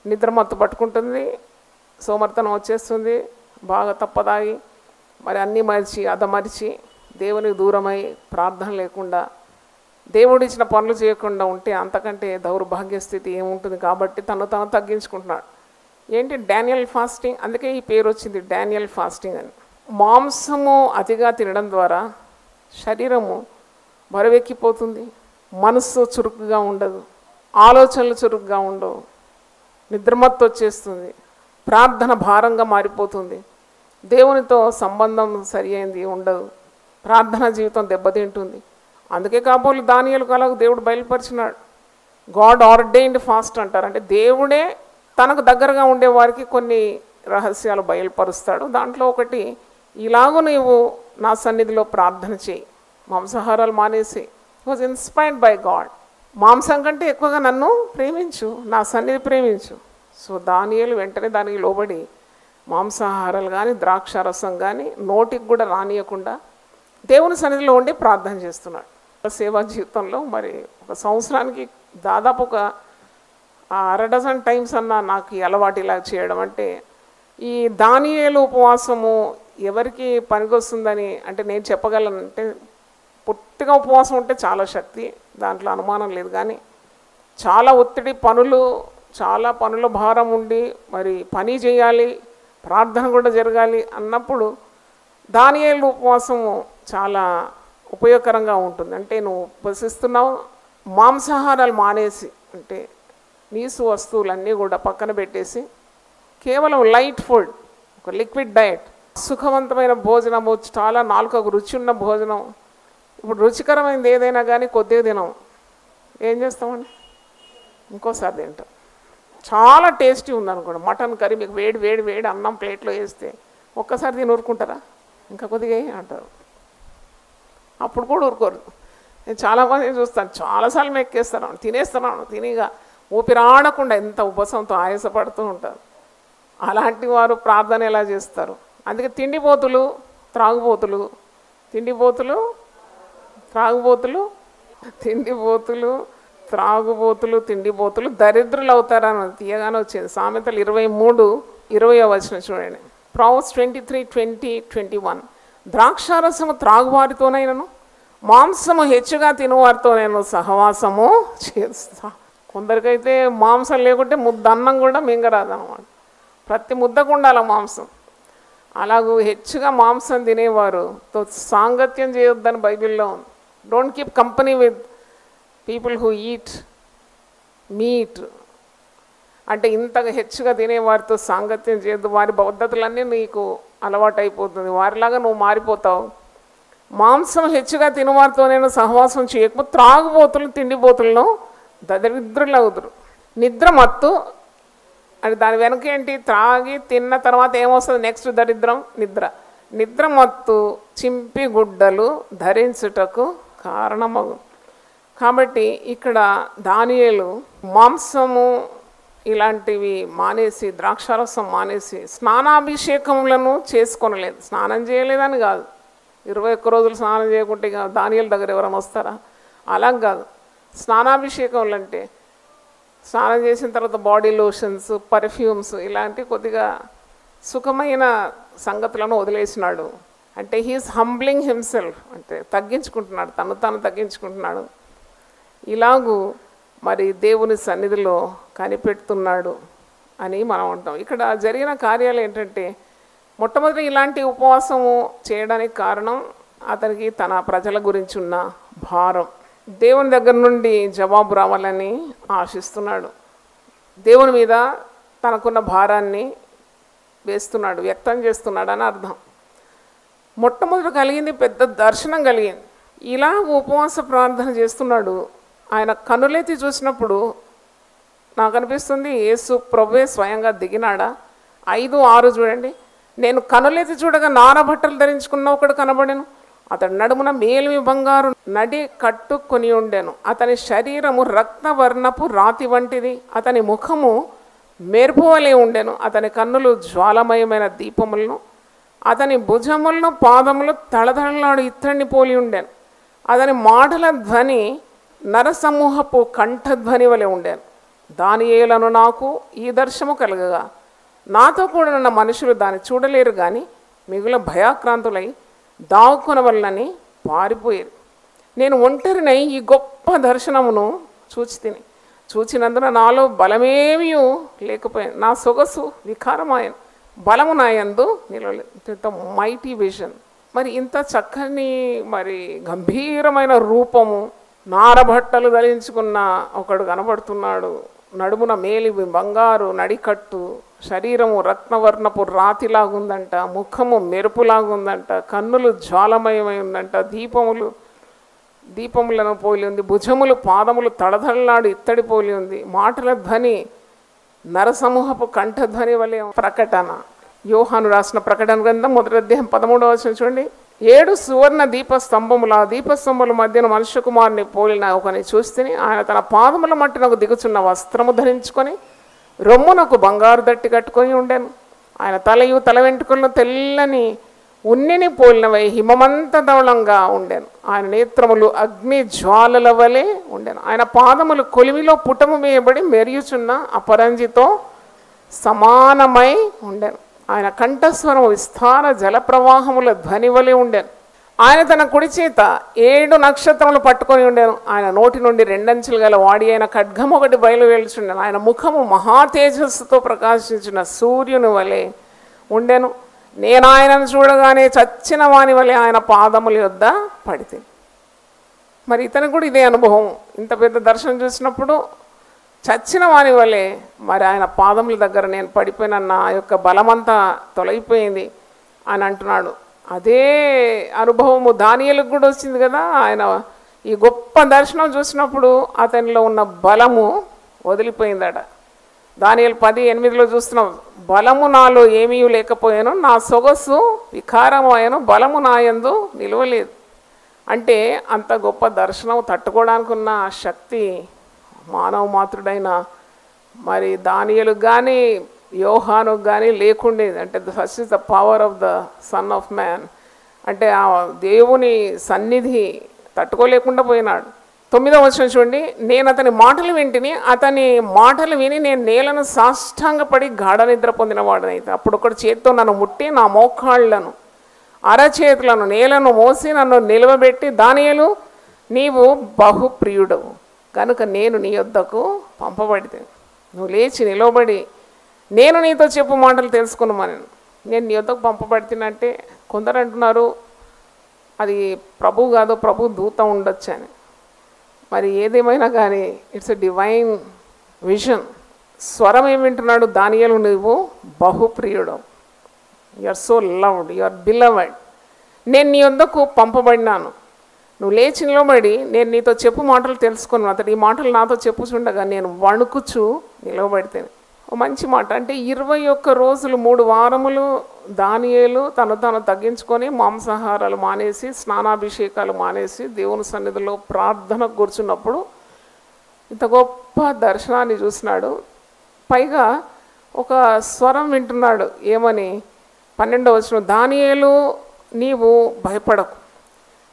నిద్రమత్తు పట్టుకుంటుంది, సోమర్తనం వచ్చేస్తుంది. బాగా తప్పదాగి మరి అన్నీ మరిచి అదమరిచి దేవునికి దూరమై ప్రార్థన లేకుండా దేవుడిచ్చిన పనులు చేయకుండా ఉంటే అంతకంటే దౌర్భాగ్య స్థితి ఏముంటుంది. కాబట్టి తను తగ్గించుకుంటున్నాడు. ఏంటి డానియల్ ఫాస్టింగ్, అందుకే ఈ పేరు వచ్చింది డానియల్ ఫాస్టింగ్ అని. మాంసము అతిగా తినడం ద్వారా శరీరము బరువెక్కిపోతుంది, మనస్సు చురుకుగా ఉండదు, ఆలోచనలు చురుకుగా ఉండవు, నిద్రమత్తు వచ్చేస్తుంది, ప్రార్థన భారంగా మారిపోతుంది, దేవునితో సంబంధం సరి అయింది ఉండదు, ప్రార్థన జీవితం దెబ్బతింటుంది. అందుకే కాబోలు దానియేలు కలకు దేవుడు బయలుపరిచినాడు. గాడ్ ఆర్డైన్డ్ ఫాస్ట్ అంటారు. అంటే దేవుడే తనకు దగ్గరగా ఉండేవారికి కొన్ని రహస్యాలు బయలుపరుస్తాడు. దాంట్లో ఒకటి, ఇలాగూ నీవు నా సన్నిధిలో ప్రార్థన చేయి, మాంసాహారాలు మానేసి. Was inspired by God. మాంసం కంటే ఎక్కువగా నన్ను ప్రేమించు, నా సన్నిధి ప్రేమించు. సో దానియేలు వెంటనే దానికి లోబడి మాంసాహారాలు కానీ ద్రాక్షారసం కానీ నోటికి కూడా రానియకుండా దేవుని సన్నిధిలో ఉండి ప్రార్థన చేస్తున్నాడు. సేవా జీవితంలో మరి ఒక సంవత్సరానికి దాదాపు ఒక 6 టైమ్స్ అన్నా నాకు ఈ అలవాటు ఇలా చేయడం. అంటే ఈ దానియేలు ఉపవాసము ఎవరికి పనికొస్తుందని అంటే నేను చెప్పగలను. అంటే పూర్తిగా ఉపవాసం ఉంటే చాలా శక్తి, దాంట్లో అనుమానం లేదు. కానీ చాలా ఒత్తిడి, చాలా పనుల భారం ఉండి మరి పని చేయాలి, ప్రార్థన కూడా జరగాలి అన్నప్పుడు దానియేలు ఉపవాసము చాలా ఉపయోగకరంగా ఉంటుంది. అంటే నువ్వు ఉపవసిస్తున్నావు, మాంసాహారాలు మానేసి, అంటే నీసు వస్తువులన్నీ కూడా పక్కన పెట్టేసి కేవలం లైట్ ఫుడ్, ఒక లిక్విడ్ డయట్, సుఖవంతమైన భోజనము, చాలా నాలుకకు రుచి ఉన్న భోజనం. ఇప్పుడు రుచికరమైనది ఏదైనా కానీ కొద్దిగా తినం, ఏం చేస్తామండి, ఇంకోసారి తింటాం. చాలా టేస్టీ ఉందనుకోండి, మటన్ కర్రీ మీకు వేడి వేడి వేడి అన్నం ప్లేట్లో వేస్తే ఒక్కసారి తిని ఊరుకుంటారా, ఇంకా కొద్దిగా అంటారు. అప్పుడు కూడా ఊరుకోరు. నేను చాలామంది చూస్తాను, చాలాసార్లు మెక్కేస్తున్నాను, తినేస్తున్నాను, తినిగా ఊపిరాడకుండా ఎంత ఉపసంతో ఆయాసపడుతూ ఉంటారు. అలాంటి వారు ప్రార్థన ఎలా చేస్తారు? అందుకే తిండిపోతులు త్రాగుబోతులు, తిండిపోతులు త్రాగుబోతులు, తిండిపోతులు త్రాగుబోతులు, తిండిపోతులు దరిద్రులు అవుతారని తీయగానే వచ్చింది. సామెతలు 23:20 చూడండి. Proverbs 23:20-21. ద్రాక్షారసము త్రాగువారితోనైనను మాంసము హెచ్చుగా తినువారితోనైనా సహవాసము చేస్తా. కొందరికైతే మాంసం లేకుంటే ముద్దన్నం కూడా మింగరాదన్నమాట. ప్రతి ముద్దకు ఉండాలి మాంసం. అలాగూ హెచ్చుగా మాంసం తినేవారుతో సాంగత్యం చేయొద్దని బైబిల్లో ఉంది. Don't keep company with people who eat meat. అంటే ఇంతగా హెచ్చుగా తినేవారితో సాంగత్యం చేయొద్దు, వారి పద్ధతులన్నీ నీకు అలవాటు అయిపోతుంది, వారిలాగా నువ్వు మారిపోతావు. మాంసం హెచ్చుగా తినవారితో నేను సహవాసం చేయకపోతే త్రాగుబోతులు తిండిపోతులను దరిద్రులు అవుతురు. నిద్ర మత్తు అంటే దాని వెనక ఏంటి, త్రాగి తిన్న తర్వాత ఏమొస్తుంది నెక్స్ట్ దరిద్రం, నిద్ర మత్తు చింపి గుడ్డలు ధరించుటకు కారణమగు. కాబట్టి ఇక్కడ దానియేలు మాంసము ఇలాంటివి మానేసి, ద్రాక్షారసం మానేసి, స్నానాభిషేకములను చేసుకొనలేదు. స్నానం చేయలేదని కాదు, 21 రోజులు స్నానం చేయకుంటే దానియేలు దగ్గర ఎవరైనా వస్తారా? అలా కాదు. స్నానాభిషేకములు అంటే స్నానం చేసిన తర్వాత బాడీ లోషన్స్, పర్ఫ్యూమ్స్ ఇలాంటి కొద్దిగా సుఖమైన సంగతులను వదిలేసినాడు. అంటే హీఈస్ హంబ్లింగ్ హిమ్సెల్ఫ్, అంటే తగ్గించుకుంటున్నాడు, తను తగ్గించుకుంటున్నాడు. ఇలాగూ మరి దేవుని సన్నిధిలో కనిపెడుతున్నాడు అని మనం అంటాం. ఇక్కడ జరిగిన కార్యాలు ఏంటంటే, మొట్టమొదటి ఇలాంటి ఉపవాసము చేయడానికి కారణం అతనికి తన ప్రజల గురించి ఉన్న భారం, దేవుని దగ్గర నుండి జవాబు రావాలని ఆశిస్తున్నాడు. దేవుని మీద తనకున్న భారాన్ని వేస్తున్నాడు, వ్యక్తం చేస్తున్నాడు అని అర్థం. మొట్టమొదటి కలిగింది పెద్ద దర్శనం కలిగింది. ఇలా ఉపవాస ప్రార్థన చేస్తున్నాడు. ఆయన కనులెత్తి చూసినప్పుడు నాకు అనిపిస్తుంది యేసు ప్రభువే స్వయంగా దిగినాడా. 5:6 చూడండి. నేను కనులెత్తి చూడగా నార బట్టలు ధరించుకున్న ఒకడు కనబడెను, అతడు నడుమున మేలిమి బంగారు నడి కట్టుకొని ఉండెను. అతని శరీరము రక్తవర్ణపు రాతి వంటిది, అతని ముఖము మెరుపు వలె ఉండెను. అతని కన్నులు జ్వాలమయమైన దీపములను, అతని భుజములను పాదములు తళతళలాడు ఇత్తడిని పోలి ఉండెను. అతని మాటల ధ్వని నరసమూహపు కంఠధ్వని వలె ఉండెను. దానియేలును నాకు ఈ దర్శనము కలగగా నాతో కూడా ఉన్న మనుషులు దాన్ని చూడలేరు కానీ మిగుల భయాక్రాంతులై దాక్కునవలనని పారిపోయారు. నేను ఒంటరినై ఈ గొప్ప దర్శనమును చూచినందున నాలో బలమేమీ లేకపోయాను. నా సొగసు వికారమాయను, బలము నాయందు నిలవలేదు. Mighty vision. మరి ఇంత చక్కని మరి గంభీరమైన రూపము, నారబట్టలు ధరించుకున్న ఒకడు కనబడుతున్నాడు. నడుమున మేలి బంగారు నడికట్టు, శరీరము రత్నవర్ణపు రాతిలాగుందంట, ముఖము మెరుపులాగుందంట, కన్నులు జ్వాలమయమై ఉందంట, దీపములను పోలి ఉంది, భుజములు పాదములు తడదడలాడు ఇత్తడి పోలి ఉంది, మాటల ధ్వని నరసమూహపు కంఠధ్వని వలె. ప్రకటన, యోహాను రాసిన ప్రకటన గ్రంథం 1వ అధ్యాయం 13వ వచనం చూడండి. 7 సువర్ణ దీపస్తంభములు, ఆ దీపస్తంభముల మధ్యన మనుష్య కుమారుని పోలిన ఒకని చూస్తేని. ఆయన తన పాదముల మట్టినకు దిగుచున్న వస్త్రము ధరించుకొని రొమ్మునకు బంగారు దట్టి కట్టుకొని ఉండెను. ఆయన తలయు తల వెంట్రుకలను తెల్లని ఉన్నిని పోలినవై హిమమంత ధవళంగా ఉండెను. ఆయన నేత్రములు అగ్ని జ్వాలల వలె ఉండెను. ఆయన పాదములు కొలిమిలో పుటము వేయబడి మెరియుచున్న అపరంజితో సమానమై ఉండెను. ఆయన కంఠస్వరం విస్తార జల ప్రవాహముల ధ్వని వలె ఉండెను. ఆయన తన కుడి చేత 7 నక్షత్రములు పట్టుకొని ఉండెను. ఆయన నోటి నుండి 2 అంచులు గల వాడి అయిన ఖడ్గము ఒకటి బయలువెలుచుండెను. ఆయన ముఖము మహా తేజస్సుతో ప్రకాశించిన సూర్యుని వలె ఉండెను. నేను ఆయనను చూడగానే చచ్చిన వాని వలె ఆయన పాదముల యొద్ద పడితే. మరి ఇతనికి కూడా ఇదే అనుభవం. ఇంత పెద్ద దర్శనం చూసినప్పుడు చచ్చిన వాని వలె మరి ఆయన పాదముల దగ్గర నేను పడిపోయిన, నా యొక్క బలమంతా తొలగిపోయింది అని అంటున్నాడు. అదే అనుభవము దానియేలుకు కూడా వచ్చింది కదా. ఆయన ఈ గొప్ప దర్శనం చూసినప్పుడు అతనిలో ఉన్న బలము వదిలిపోయిందట. దానియేలు 10:8లో చూస్తున్నాం, బలము నాలో ఏమీ లేకపోయాను, నా సొగసు వికారమాయను, బలము నాయందు నిలవలేదు. అంటే అంత గొప్ప దర్శనం తట్టుకోవడానికి ఉన్న శక్తి మానవ మాతృడైన మరి దానియేలుకు కానీ యోహానుకు కానీ లేకుండేది. అంటే such is the power of the son of man. అంటే ఆ దేవుని సన్నిధి తట్టుకోలేకుండా పోయినాడు. 9వ వచనం చూడండి. నేను అతని మాటలు విని నేను నేలను సాష్టాంగపడి గాఢ నిద్ర పొందినవాడనైతే అప్పుడు ఒకటి చేత్తో నన్ను ముట్టి నా మోకాళ్లను అరచేతులను నేలను మోసి నన్ను నిలవబెట్టి, దానియేలు నీవు బహుప్రియుడవు కనుక నేను నీ యొద్దకు పంపబడితే నువ్వు లేచి నిలవబడి నేను నీతో చెప్పు మాటలు తెలుసుకున్నామని. నేను నీ యొద్దకు పంపబడితేనంటే కొందరు అంటున్నారు అది ప్రభు కాదు, ప్రభు దూత ఉండొచ్చు అని. మరి ఏదేమైనా కానీ ఇట్స్ ఎ డివైన్ విజన్. స్వరం ఏమి వింటున్నాడు దానియేలు, నువ్వు బహుప్రియుడు, you are so loved, you are beloved. నేను నీ వద్దకు పంపబడినాను, నువ్వు లేచి నిలబడి నేను నీతో చెప్పు మాటలు తెలుసుకున్నాను. అతడు ఈ మాటలు నాతో చెప్పుచుండగా నేను వణుకుచు నిలవబడితేనే. ఓ మంచి మాట. అంటే 21 రోజులు 3 వారములు దానియేలు తను తగ్గించుకొని మాంసాహారాలు మానేసి స్నానాభిషేకాలు మానేసి దేవుని సన్నిధిలో ప్రార్థన కూర్చున్నప్పుడు ఇంత గొప్ప దర్శనాన్ని చూసినాడు. పైగా ఒక స్వరం వింటున్నాడు. ఏమని? 12వ వచనం, దానియేలు నీవు భయపడకు,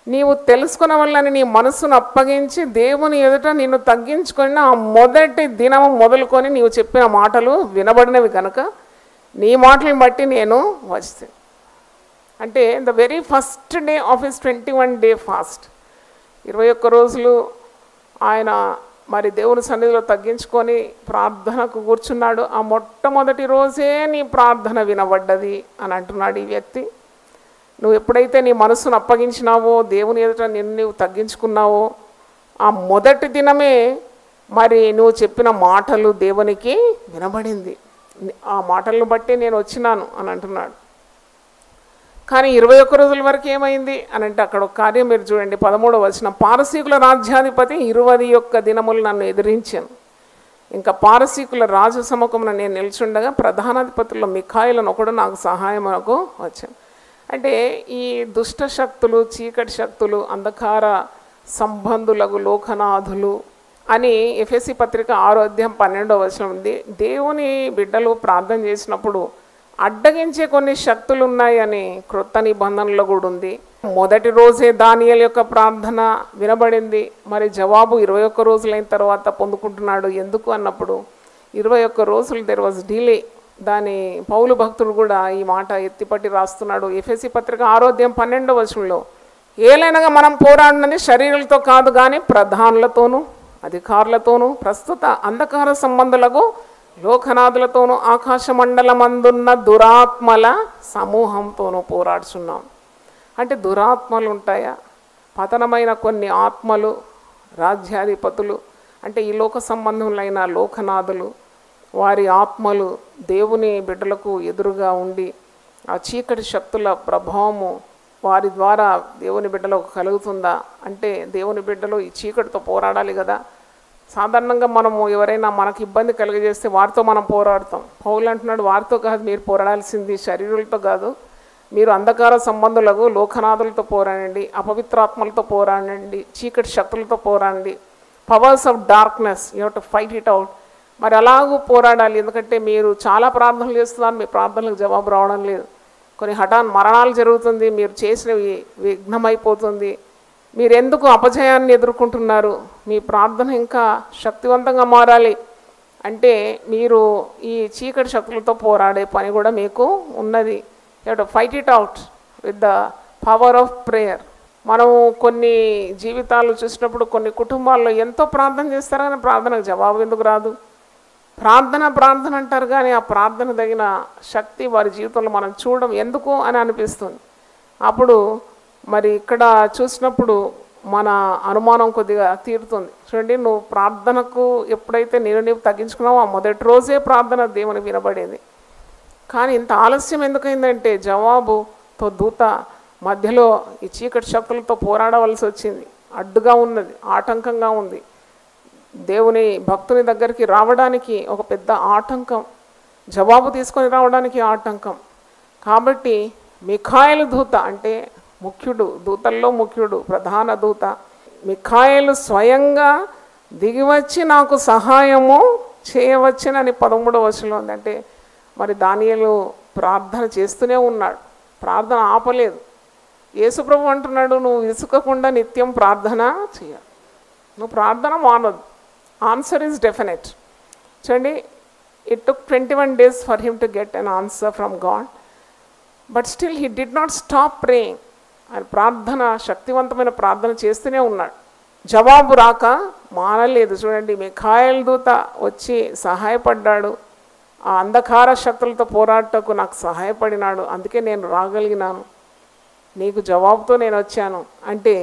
నీవు తెలుసుకున్న వల్లని నీ మనసును అప్పగించి దేవుని ఎదుట నిన్ను తగ్గించుకొని ఆ మొదటి దినము మొదలుకొని నీవు చెప్పిన మాటలు వినబడినవి కనుక నీ మాటలను బట్టి నేను వచ్చి. అంటే the very first day of his 21 day fast, 21 రోజులు ఆయన మరి దేవుని సన్నిధిలో తగ్గించుకొని ప్రార్థనకు కూర్చున్నాడు. ఆ మొట్టమొదటి రోజే నీ ప్రార్థన వినబడ్డది అని అంటున్నాడు ఈ వ్యక్తి. నువ్వు ఎప్పుడైతే నీ మనసును అప్పగించినావో, దేవుని ఎదుట నిన్ను నువ్వు తగ్గించుకున్నావో, ఆ మొదటి దినమే మరి నువ్వు చెప్పిన మాటలు దేవునికి వినబడింది. ఆ మాటలను బట్టి నేను వచ్చినాను అని అంటున్నాడు. కానీ 21 రోజుల వరకు ఏమైంది అని అంటే అక్కడ ఒక కార్యం మీరు చూడండి. 13వ వచనం, పారసీకుల రాజ్యాధిపతి 21 దినములు నన్ను ఎదిరించాను. ఇంకా పారసీకుల రాజు సముఖమున నేను నిల్చుండగా ప్రధానాధిపతుల్లో మిఖాయిలను ఒకడు నాకు సహాయమునకు వచ్చాను. అంటే ఈ దుష్ట శక్తులు, చీకటి శక్తులు, అంధకార సంబంధులకు లోకనాథులు అని ఎఫెసీ పత్రిక 6:12 ఉంది. దేవుని బిడ్డలు ప్రార్థన చేసినప్పుడు అడ్డగించే కొన్ని శక్తులు ఉన్నాయని క్రొత్త నిబంధనలో కూడా ఉంది. మొదటి రోజే దానియేలు యొక్క ప్రార్థన వినబడింది. మరి జవాబు 21 రోజులైన తర్వాత పొందుకుంటున్నాడు. ఎందుకు అన్నప్పుడు 21 రోజులు దెర్ వాజ్ డిలే. దాని పౌలు భక్తుడు కూడా ఈ మాట ఎత్తిపట్టి రాస్తున్నాడు. ఎఫెసీ పత్రిక 6:12 ఏలైనగా మనం పోరాడినది శరీరాలతో కాదు కానీ ప్రధానులతోనూ అధికారులతోనూ ప్రస్తుత అంధకార సంబంధులకు లోకనాథులతోనూ ఆకాశ మండలమందున్న దురాత్మల సమూహంతోనూ పోరాడుచున్నాం. అంటే దురాత్మలు ఉంటాయా? పతనమైన కొన్ని ఆత్మలు, రాజ్యాధిపతులు, అంటే ఈ లోక సంబంధములైన లోకనాథులు, వారి ఆత్మలు దేవుని బిడ్డలకు ఎదురుగా ఉండి ఆ చీకటి శక్తుల ప్రభావము వారి ద్వారా దేవుని బిడ్డలకు కలుగుతుందా? అంటే దేవుని బిడ్డలు ఈ చీకటితో పోరాడాలి కదా. సాధారణంగా మనము ఎవరైనా మనకు ఇబ్బంది కలిగజేస్తే వారితో మనం పోరాడతాం. పౌలు అంటున్నాడు, వారితో కాదు మీరు పోరాడాల్సింది, శరీరులతో కాదు, మీరు అంధకార సంబంధులకు లోకనాథులతో పోరాడండి, అపవిత్రాత్మలతో పోరాడండి, చీకటి శక్తులతో పోరాడండి. Powers of darkness you have to fight it out. మరి అలాగూ పోరాడాలి. ఎందుకంటే మీరు చాలా ప్రార్థనలు చేస్తున్నారు, మీ ప్రార్థనలకు జవాబు రావడం లేదు. కొన్ని హఠాన్ మరణాలు జరుగుతుంది, మీరు చేసినవి విఘ్నమైపోతుంది. మీరు ఎందుకు అపజయాన్ని ఎదుర్కొంటున్నారు? మీ ప్రార్థన ఇంకా శక్తివంతంగా మారాలి అంటే మీరు ఈ చీకటి శక్తులతో పోరాడే పని కూడా మీకు ఉన్నది. You have to fight it out with the power of prayer. మనము కొన్ని జీవితాలు చూసినప్పుడు కొన్ని కుటుంబాల్లో ఎంతో ప్రార్థన చేస్తారు కానీ ప్రార్థనకు జవాబు ఎందుకు రాదు? ప్రార్థన అంటారు కానీ ఆ ప్రార్థన తగిన శక్తి వారి జీవితంలో మనం చూడడం ఎందుకు అని అనిపిస్తుంది. అప్పుడు మరి ఇక్కడ చూసినప్పుడు మన అనుమానం కొద్దిగా తీరుతుంది. చూడండి, నువ్వు ప్రార్థనకు ఎప్పుడైతే నీవు తగ్గించుకున్నావో ఆ మొదటి రోజే ప్రార్థన దేవుని వినబడేది. కానీ ఇంత ఆలస్యం ఎందుకైందంటే జవాబుతో దూత మధ్యలో ఈ చీకటి శక్తులతో పోరాడవలసి వచ్చింది. అడ్డుగా ఉన్నది, ఆటంకంగా ఉంది. దేవుని భక్తుని దగ్గరికి రావడానికి ఒక పెద్ద ఆటంకం, జవాబు తీసుకొని రావడానికి ఆటంకం. కాబట్టి మిఖాయేలు దూత అంటే ముఖ్యుడు, దూతల్లో ముఖ్యుడు, ప్రధాన దూత మిఖాయేలు స్వయంగా దిగివచ్చి నాకు సహాయము చేయవచ్చునని 13వ ఉంది. అంటే మరి దానియేలు ప్రార్థన చేస్తూనే ఉన్నాడు, ప్రార్థన ఆపలేదు. యేసుప్రభు అంటున్నాడు, నువ్వు విసుకకుండా నిత్యం ప్రార్థన చేయాలి, నువ్వు ప్రార్థన మానదు. Answer is definite. చూడండి, it took 21 days for him to get an answer from God, but still he did not stop praying. ఆయన ప్రార్థన, శక్తివంతమైన ప్రార్థన చేస్తూనే ఉన్నాడు. జవాబు రాక మానలేదు. చూడండి, మిఖాయేలు దూత వచ్చి సహాయపడ్డాడు. ఆ అంధకార శక్తులతో పోరాటకు నాకు సహాయపడినాడు, అందుకే నేను రాగలిగినాను, నీకు జవాబుతో నేను వచ్చాను. అంటే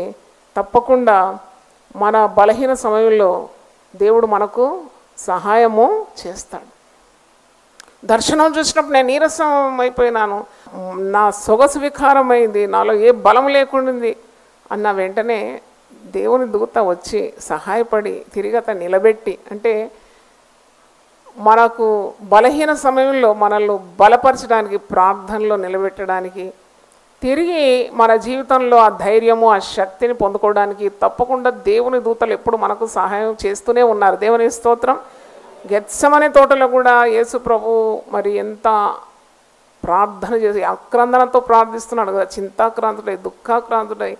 తప్పకుండా మన బలహీన సమయంలో దేవుడు మనకు సహాయము చేస్తాడు. దర్శనం చూసినప్పుడు నేను నీరసం అయిపోయినాను, నా సొగసు వికారమైంది, నాలో ఏ బలం లేకుండింది అన్న వెంటనే దేవుని దూత వచ్చి సహాయపడి తిరిగి అతను నిలబెట్టి, అంటే మనకు బలహీన సమయంలో మనల్ని బలపరచడానికి, ప్రార్థనలో నిలబెట్టడానికి, తిరిగి మన జీవితంలో ఆ ధైర్యము, ఆ శక్తిని పొందుకోవడానికి తప్పకుండా దేవుని దూతలు ఎప్పుడు మనకు సహాయం చేస్తూనే ఉన్నారు. దేవుని స్తోత్రం. గెత్సెమనే తోటలో కూడా యేసు ప్రభు మరి ఎంత ప్రార్థన చేసి ఆక్రందనతో ప్రార్థిస్తున్నాడు కదా, చింతాక్రాంతుడై, దుఃఖాక్రాంతుడై,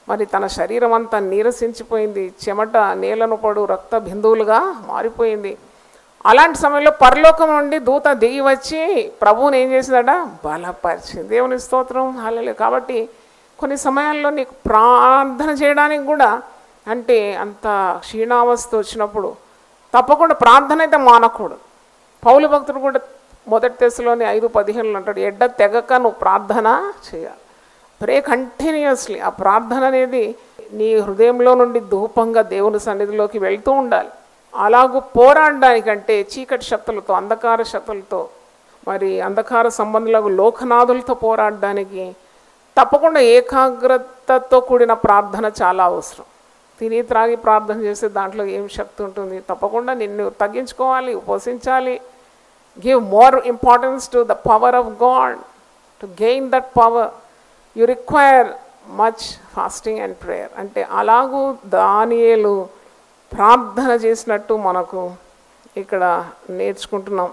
మరి తన శరీరం అంతా నీరసించిపోయింది, చెమట నేలను పడు రక్త బిందువులుగా మారిపోయింది. అలాంటి సమయంలో పరలోకం నుండి దూత దిగి వచ్చి ప్రభువుని ఏం చేసిందట? బలపరిచింది. దేవుని స్తోత్రం, హల్లెలూయా. కాబట్టి కొన్ని సమయాల్లో నీకు ప్రార్థన చేయడానికి కూడా అంటే అంత క్షీణావస్థ వచ్చినప్పుడు తప్పకుండా ప్రార్థన అయితే మానకూడదు. పౌలు భక్తుడు కూడా మొదటి దశలోని 5:15 అంటాడు, ఎడ్డ తెగక నువ్వు ప్రార్థన చేయాలి, ప్రే కంటిన్యూస్లీ. ఆ ప్రార్థన అనేది నీ హృదయంలో నుండి ధూపంగా దేవుని సన్నిధిలోకి వెళ్తూ ఉండాలి. అలాగూ పోరాడడానికంటే చీకటి శక్తులతో, అంధకార శక్తులతో, మరి అంధకార సంబంధులకు లోకనాథులతో పోరాడడానికి తప్పకుండా ఏకాగ్రతతో కూడిన ప్రార్థన చాలా అవసరం. తిని త్రాగి ప్రార్థన చేసే దాంట్లో ఏం శక్తి ఉంటుంది? తప్పకుండా నిన్ను తగ్గించుకోవాలి, ఉపవసించాలి. Give more importance to the power of God to gain that power. You require much fasting and prayer. అంటే అలాగూ దానియేలు ప్రార్థన చేసినట్టు మనకు ఇక్కడ నేర్చుకుంటున్నాం.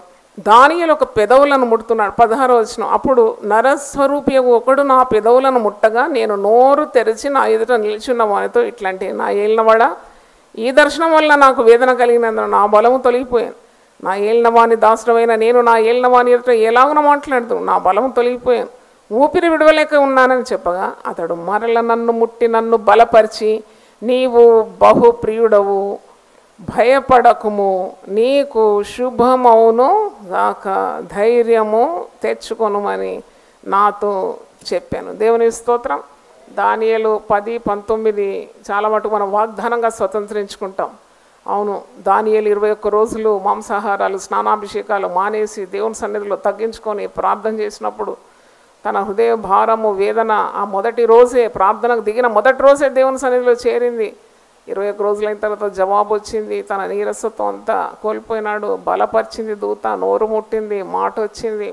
దానియేలు ఒక పెదవులను ముడుతున్నాడు. 16వ వచనం, అప్పుడు నరస్వరూపి ఒకడు నా పెదవులను ముట్టగా నేను నోరు తెరిచి నా ఎదుట నిలిచున్న వానితో ఇట్లాంటి, నా ఏలినవాడా, ఈ దర్శనం వల్ల నాకు వేదన కలిగినందున నా బలము తొలగిపోయాను. నా ఏలినవాని దాసుడమైన నేను నా ఏలినవాని ఎదుట ఎలాగున మాట్లాడుతూ నా బలము తొలగిపోయాను, ఊపిరి విడవలేక ఉన్నానని చెప్పగా అతడు మరల నన్ను ముట్టి నన్ను బలపరిచి, నీవు బహు ప్రియుడవు, భయపడకుము, నీకు శుభమవును గాక, ధైర్యము తెచ్చుకొనుమని నాతో చెప్పాను. దేవుని స్తోత్రం. దానియేలు 10-19 చాలా మటుకు మనం వాగ్దానంగా స్వతంత్రించుకుంటాం. అవును, దానియేలు 21 రోజులు మాంసాహారాలు స్నానాభిషేకాలు మానేసి దేవుని సన్నిధిలో తగ్గించుకొని ప్రార్థన చేసినప్పుడు తన హృదయ భారము వేదన ఆ మొదటి రోజే, ప్రార్థనకు దిగిన మొదటి రోజే దేవుని సన్నిధిలో చేరింది. 21 రోజులైన తర్వాత జవాబు వచ్చింది. తన నీరసత్వం అంతా కోల్పోయినాడు. బలపరిచింది దూత, నోరు ముట్టింది, మాట వచ్చింది,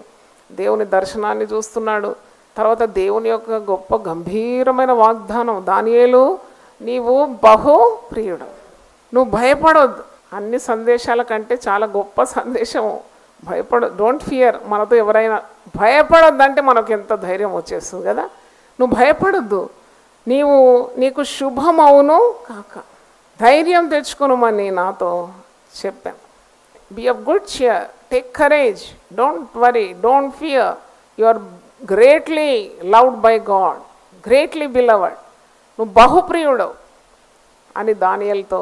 దేవుని దర్శనాన్ని చూస్తున్నాడు. తర్వాత దేవుని యొక్క గొప్ప గంభీరమైన వాగ్దానం, దానియేలు నీవు బహు ప్రియుడు, నువ్వు భయపడొద్దు. అన్ని సందేశాల కంటే చాలా గొప్ప సందేశము. Don't fear. మనతో ఎవరైనా భయపడొద్దంటే మనకు ఎంత ధైర్యం వచ్చేస్తుంది కదా. నువ్వు భయపడొద్దు, నీకు శుభమవును కాక, ధైర్యం తెచ్చుకొనుమని నాతో చెప్పాను. Be of good cheer, take courage, don't worry, don't fear, you are greatly loved by God, greatly beloved, నువ్వు బహుప్రియుడవు అని దానియేలుతో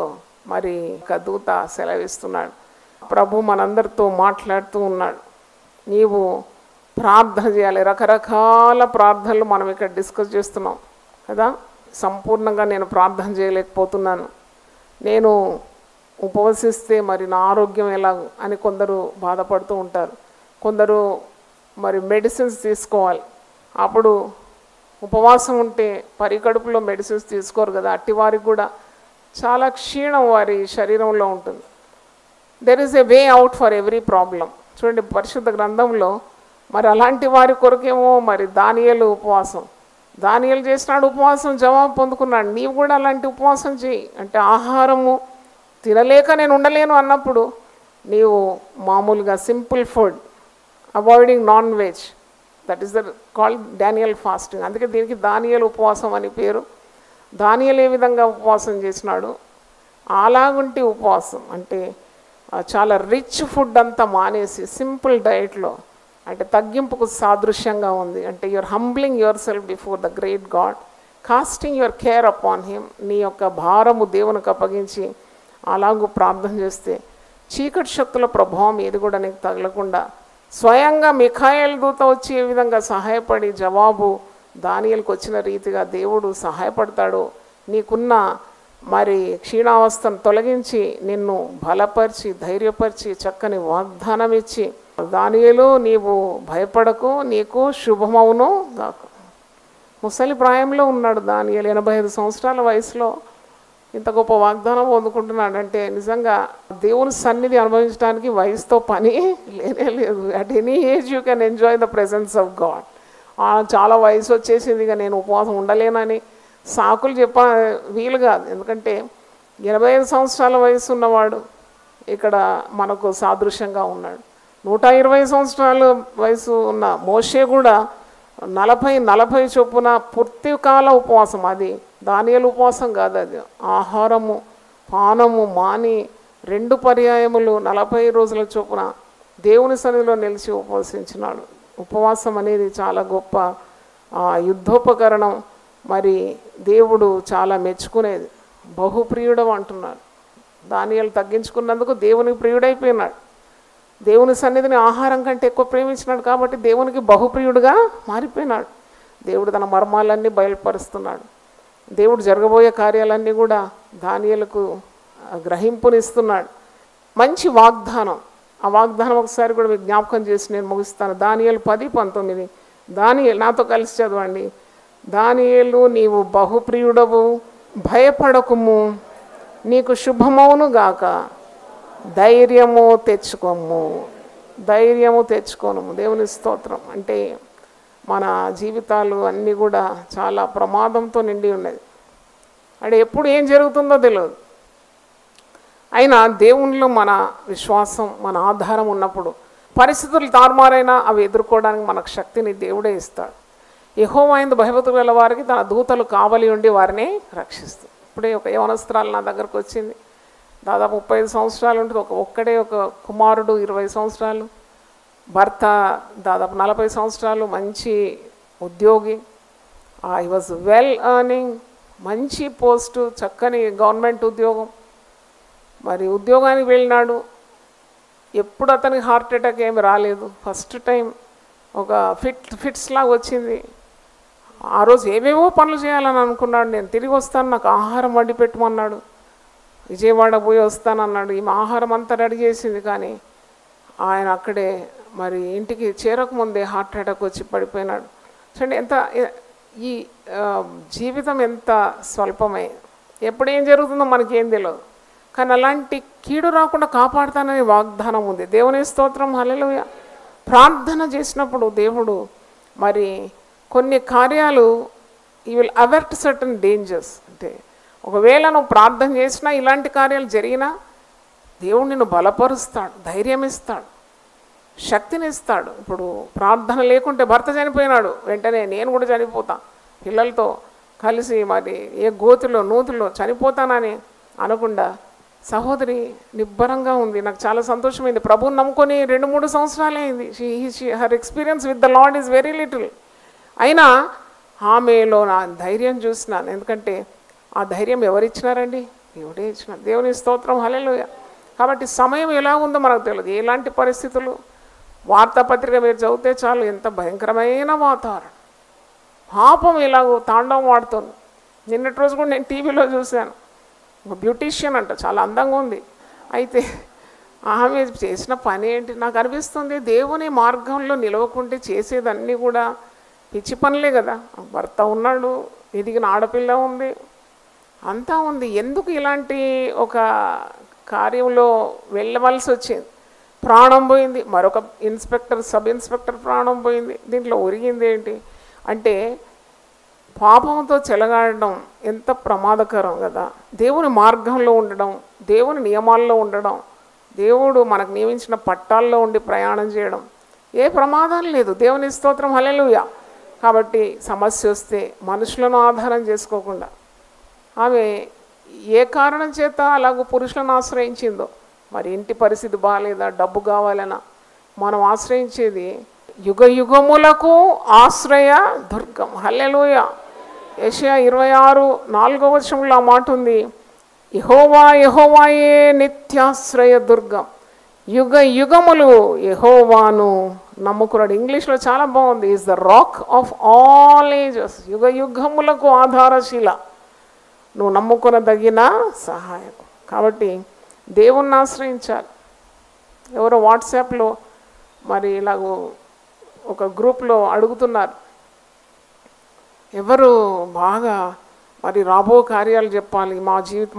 మరి ఒక దూత సెలవిస్తున్నాడు. ప్రభు మనందరితో మాట్లాడుతూ ఉన్నాడు. నీవు ప్రార్థన చేయాలి. రకరకాల ప్రార్థనలు మనం ఇక్కడ డిస్కస్ చేస్తున్నాం కదా. సంపూర్ణంగా నేను ప్రార్థన చేయలేకపోతున్నాను, నేను ఉపవసిస్తే మరి నా ఆరోగ్యం ఎలా అని కొందరు బాధపడుతూ ఉంటారు. కొందరు మరి మెడిసిన్స్ తీసుకోవాలి, అప్పుడు ఉపవాసం ఉంటే పరికడుపులో మెడిసిన్స్ తీసుకోరు కదా, అట్టి వారికి కూడా చాలా క్షీణం వారి శరీరంలో ఉంటుంది. There is a way out for every problem. చూడండి పరిశుద్ధ గ్రంథంలో మరి అలాంటి వారి కొరకేమో మరి దానియేలు ఉపవాసం, దానియేలు చేసినాడు ఉపవాసం, జవాబు పొందుకున్నాడు. నీవు కూడా అలాంటి ఉపవాసం చేయి. అంటే ఆహారము తినలేక నేను ఉండలేను అన్నప్పుడు నీవు మామూలుగా simple food, avoiding non veg, that is the called Daniel fasting. అందుకే దీనికి దానియేలు ఉపవాసం అని పేరు. దానియేలు ఏ విధంగా ఉపవాసం చేసినాడు, అలాగుంటి ఉపవాసం అంటే చాలా రిచ్ ఫుడ్ అంతా మానేసి సింపుల్ డైట్లో, అంటే తగ్గింపుకు సాదృశ్యంగా ఉంది. అంటే you are humbling yourself before the great God, casting your care upon him. నీ యొక్క భారము దేవునికి అప్పగించి అలాగూ ప్రార్థన చేస్తే చీకటి శక్తుల ప్రభావం ఏది కూడా నీకు తగలకుండా స్వయంగా మిఖాయేలు దూత వచ్చి ఏ విధంగా సహాయపడి జవాబు దానియేలుకు వచ్చిన రీతిగా దేవుడు సహాయపడతాడు. నీకున్న మరి క్షీణావస్థను తొలగించి నిన్ను బలపరిచి ధైర్యపరిచి చక్కని వాగ్దానం ఇచ్చి, దానియేలు నీవు భయపడకు, నీకు శుభమవును గాక. ముసలి ప్రాయంలో ఉన్నాడు దానియేలు, 85 సంవత్సరాల వయసులో ఇంత గొప్ప వాగ్దానం పొందుకుంటున్నాడంటే నిజంగా దేవుని సన్నిధి అనుభవించడానికి వయసుతో పని లేనే లేదు. At any age you can enjoy the presence of God. చాలా వయసు వచ్చేసింది, ఇక నేను ఉపవాసం ఉండలేనని సాకులు వీలు కాదు. ఎందుకంటే 85 సంవత్సరాల వయసు ఉన్నవాడు ఇక్కడ మనకు సాదృశ్యంగా ఉన్నాడు. 120 సంవత్సరాల వయసు ఉన్న మోషే కూడా 40 చొప్పున పూర్తి కాల ఉపవాసం. అది దానియేలు ఉపవాసం కాదు, అది ఆహారము పానము మాని 2 పర్యాయములు 40 రోజుల చొప్పున దేవుని సన్నిధిలో నిలిచి ఉపవసించినాడు. ఉపవాసం అనేది చాలా గొప్ప యుద్ధోపకరణం. మరి దేవుడు చాలా మెచ్చుకునేది. బహుప్రియుడు అంటున్నాడు. దానియేలు తగ్గించుకున్నందుకు దేవునికి ప్రియుడైపోయినాడు. దేవుని సన్నిధిని ఆహారం కంటే ఎక్కువ ప్రేమించినాడు కాబట్టి దేవునికి బహుప్రియుడుగా మారిపోయినాడు. దేవుడు తన మర్మాలన్నీ బయలుపరుస్తున్నాడు. దేవుడు జరగబోయే కార్యాలన్నీ కూడా దానియేలుకు గ్రహింపునిస్తున్నాడు. మంచి వాగ్దానం. ఆ వాగ్దానం ఒకసారి కూడా మీకు జ్ఞాపకం చేసి నేను ముగిస్తాను. దానియేలు 10:19. దానియేలు నాతో కలిసి చదవండి. దానియేలు నీవు బహుప్రియుడవు, భయపడకుము, నీకు శుభమవును గాక, ధైర్యము తెచ్చుకోము, ధైర్యము తెచ్చుకోను. దేవుని స్తోత్రం. అంటే మన జీవితాలు అన్నీ కూడా చాలా ప్రమాదంతో నిండి ఉన్నది. అంటే ఎప్పుడు ఏం జరుగుతుందో తెలియదు. అయినా దేవునిలో మన విశ్వాసం, మన ఆధారం ఉన్నప్పుడు పరిస్థితులు తారుమారైనా అవి ఎదుర్కోవడానికి మనకు శక్తిని దేవుడే ఇస్తాడు. యెహోవా యందు భయభక్తులు గల వారికి తన దూతలు కావలి ఉండి వారిని రక్షిస్తుంది. ఇప్పుడే ఒక యవనస్త్రాలు నా దగ్గరకు వచ్చింది. దాదాపు 35 సంవత్సరాలు ఉంటుంది. ఒక్కడే ఒక కుమారుడు 20 సంవత్సరాలు, భర్త దాదాపు 40 సంవత్సరాలు, మంచి ఉద్యోగి. ఐ వాజ్ వెల్ ఎర్నింగ్, మంచి పోస్టు, చక్కని గవర్నమెంట్ ఉద్యోగం. మరి ఉద్యోగానికి వెళ్ళినాడు. ఎప్పుడు అతనికి హార్ట్ అటాక్ ఏమి రాలేదు. ఫస్ట్ టైం ఒక ఫిట్స్ లాగా వచ్చింది. ఆ రోజు ఏవేవో పనులు చేయాలని అనుకున్నాడు. నేను తిరిగి వస్తాను, నాకు ఆహారం వండి పెట్టమన్నాడు. విజయవాడ పోయి వస్తానన్నాడు. ఈమె ఆహారం అంతా రెడీ చేసింది. కానీ ఆయన అక్కడే మరి ఇంటికి చేరకముందే హార్ట్ అటాక్ వచ్చి పడిపోయినాడు. చూడండి ఎంత ఈ జీవితం ఎంత స్వల్పమే, ఎప్పుడు ఏం జరుగుతుందో మనకేం తెలియదు. కానీ అలాంటి కీడు రాకుండా కాపాడుతానని వాగ్దానం ఉంది. దేవుని స్తోత్రం, హల్లెలూయా. ప్రార్థన చేసినప్పుడు దేవుడు మరి కొన్ని కార్యాలు ఈ విల్ అవర్ట్ సర్టన్ డేంజర్స్. అంటే ఒకవేళ నువ్వు ప్రార్థన చేసినా ఇలాంటి కార్యాలు జరిగినా దేవుడు నిన్ను బలపరుస్తాడు, ధైర్యం ఇస్తాడు, శక్తిని ఇస్తాడు. ఇప్పుడు ప్రార్థన లేకుంటే భర్త చనిపోయినాడు, వెంటనే నేను కూడా చనిపోతా, పిల్లలతో కలిసి మరి ఏ గోతిలో నూతిలో చనిపోతానని అనకుండా సహోదరి నిబ్బరంగా ఉంది. నాకు చాలా సంతోషమైంది. ప్రభువుని నమ్ముకొని 2-3 సంవత్సరాలే అయింది. Her experience with the lord is very little. అయినా ఆమెలో నా ధైర్యం చూసినాను. ఎందుకంటే ఆ ధైర్యం ఎవరిచ్చినారండి? దేవుడే ఇచ్చినారు. దేవుని స్తోత్రం, హల్లెలూయా. కాబట్టి సమయం ఎలా ఉందో మనకు తెలియదు. ఎలాంటి పరిస్థితులు, వార్తాపత్రిక మీరు చదివితే చాలు ఎంత భయంకరమైన వాతావరణం, పాపం ఇలాగో తాండవం ఆడుతుంది. నిన్నటి రోజు కూడా నేను టీవీలో చూశాను. ఒక బ్యూటీషియన్ అంట, చాలా అందంగా ఉంది. అయితే ఆమె చేసిన పని ఏంటి? నాకు అనిపిస్తుంది దేవుని మార్గంలో నిలవకుంటే చేసేదన్నీ కూడా పిచ్చి పనులే కదా. భర్త ఉన్నాడు, ఎదిగిన ఆడపిల్ల ఉంది, అంతా ఉంది. ఎందుకు ఇలాంటి ఒక కార్యంలో వెళ్ళవలసి వచ్చింది? ప్రాణం పోయింది. మరొక సబ్ ఇన్స్పెక్టర్ ప్రాణం పోయింది. దీంట్లో ఒరిగింది ఏంటి అంటే పాపంతో చెలగాడడం ఎంత ప్రమాదకరం కదా. దేవుని మార్గంలో ఉండడం, దేవుని నియమాల్లో ఉండడం, దేవుడు మనకు నియమించిన పట్టాల్లో ఉండి ప్రయాణం చేయడం, ఏ ప్రమాదం లేదు. దేవుని స్తోత్రం, హల్లెలూయా. కాబట్టి సమస్య వస్తే మనుషులను ఆధారం చేసుకోకుండా ఆమె ఏ కారణం చేత అలాగూ పురుషులను ఆశ్రయించిందో, మరి ఇంటి పరిస్థితి బాగాలేదా, డబ్బు కావాలనా, మనం ఆశ్రయించేది యుగ యుగములకు ఆశ్రయ దుర్గం. హల్లెలూయా. యెషయా 26:4 ఆ మాట ఉంది, యెహోవా యెహోవాయే నిత్యాశ్రయ దుర్గం, యుగ యుగములు యెహోవాను నమ్ముకున్నాడు. ఇంగ్లీష్లో చాలా బాగుంది, is the rock of all ages. యుగ యుగములకు ఆధారశీల, నువ్వు నమ్ముకొనదగిన సహాయం. కాబట్టి దేవుణ్ణి ఆశ్రయించాలి. ఎవరో వాట్సాప్లో మరి ఇలాగో ఒక గ్రూప్లో అడుగుతున్నారు, ఎవరు బాగా మరి రాబో కార్యాలు చెప్పాలి,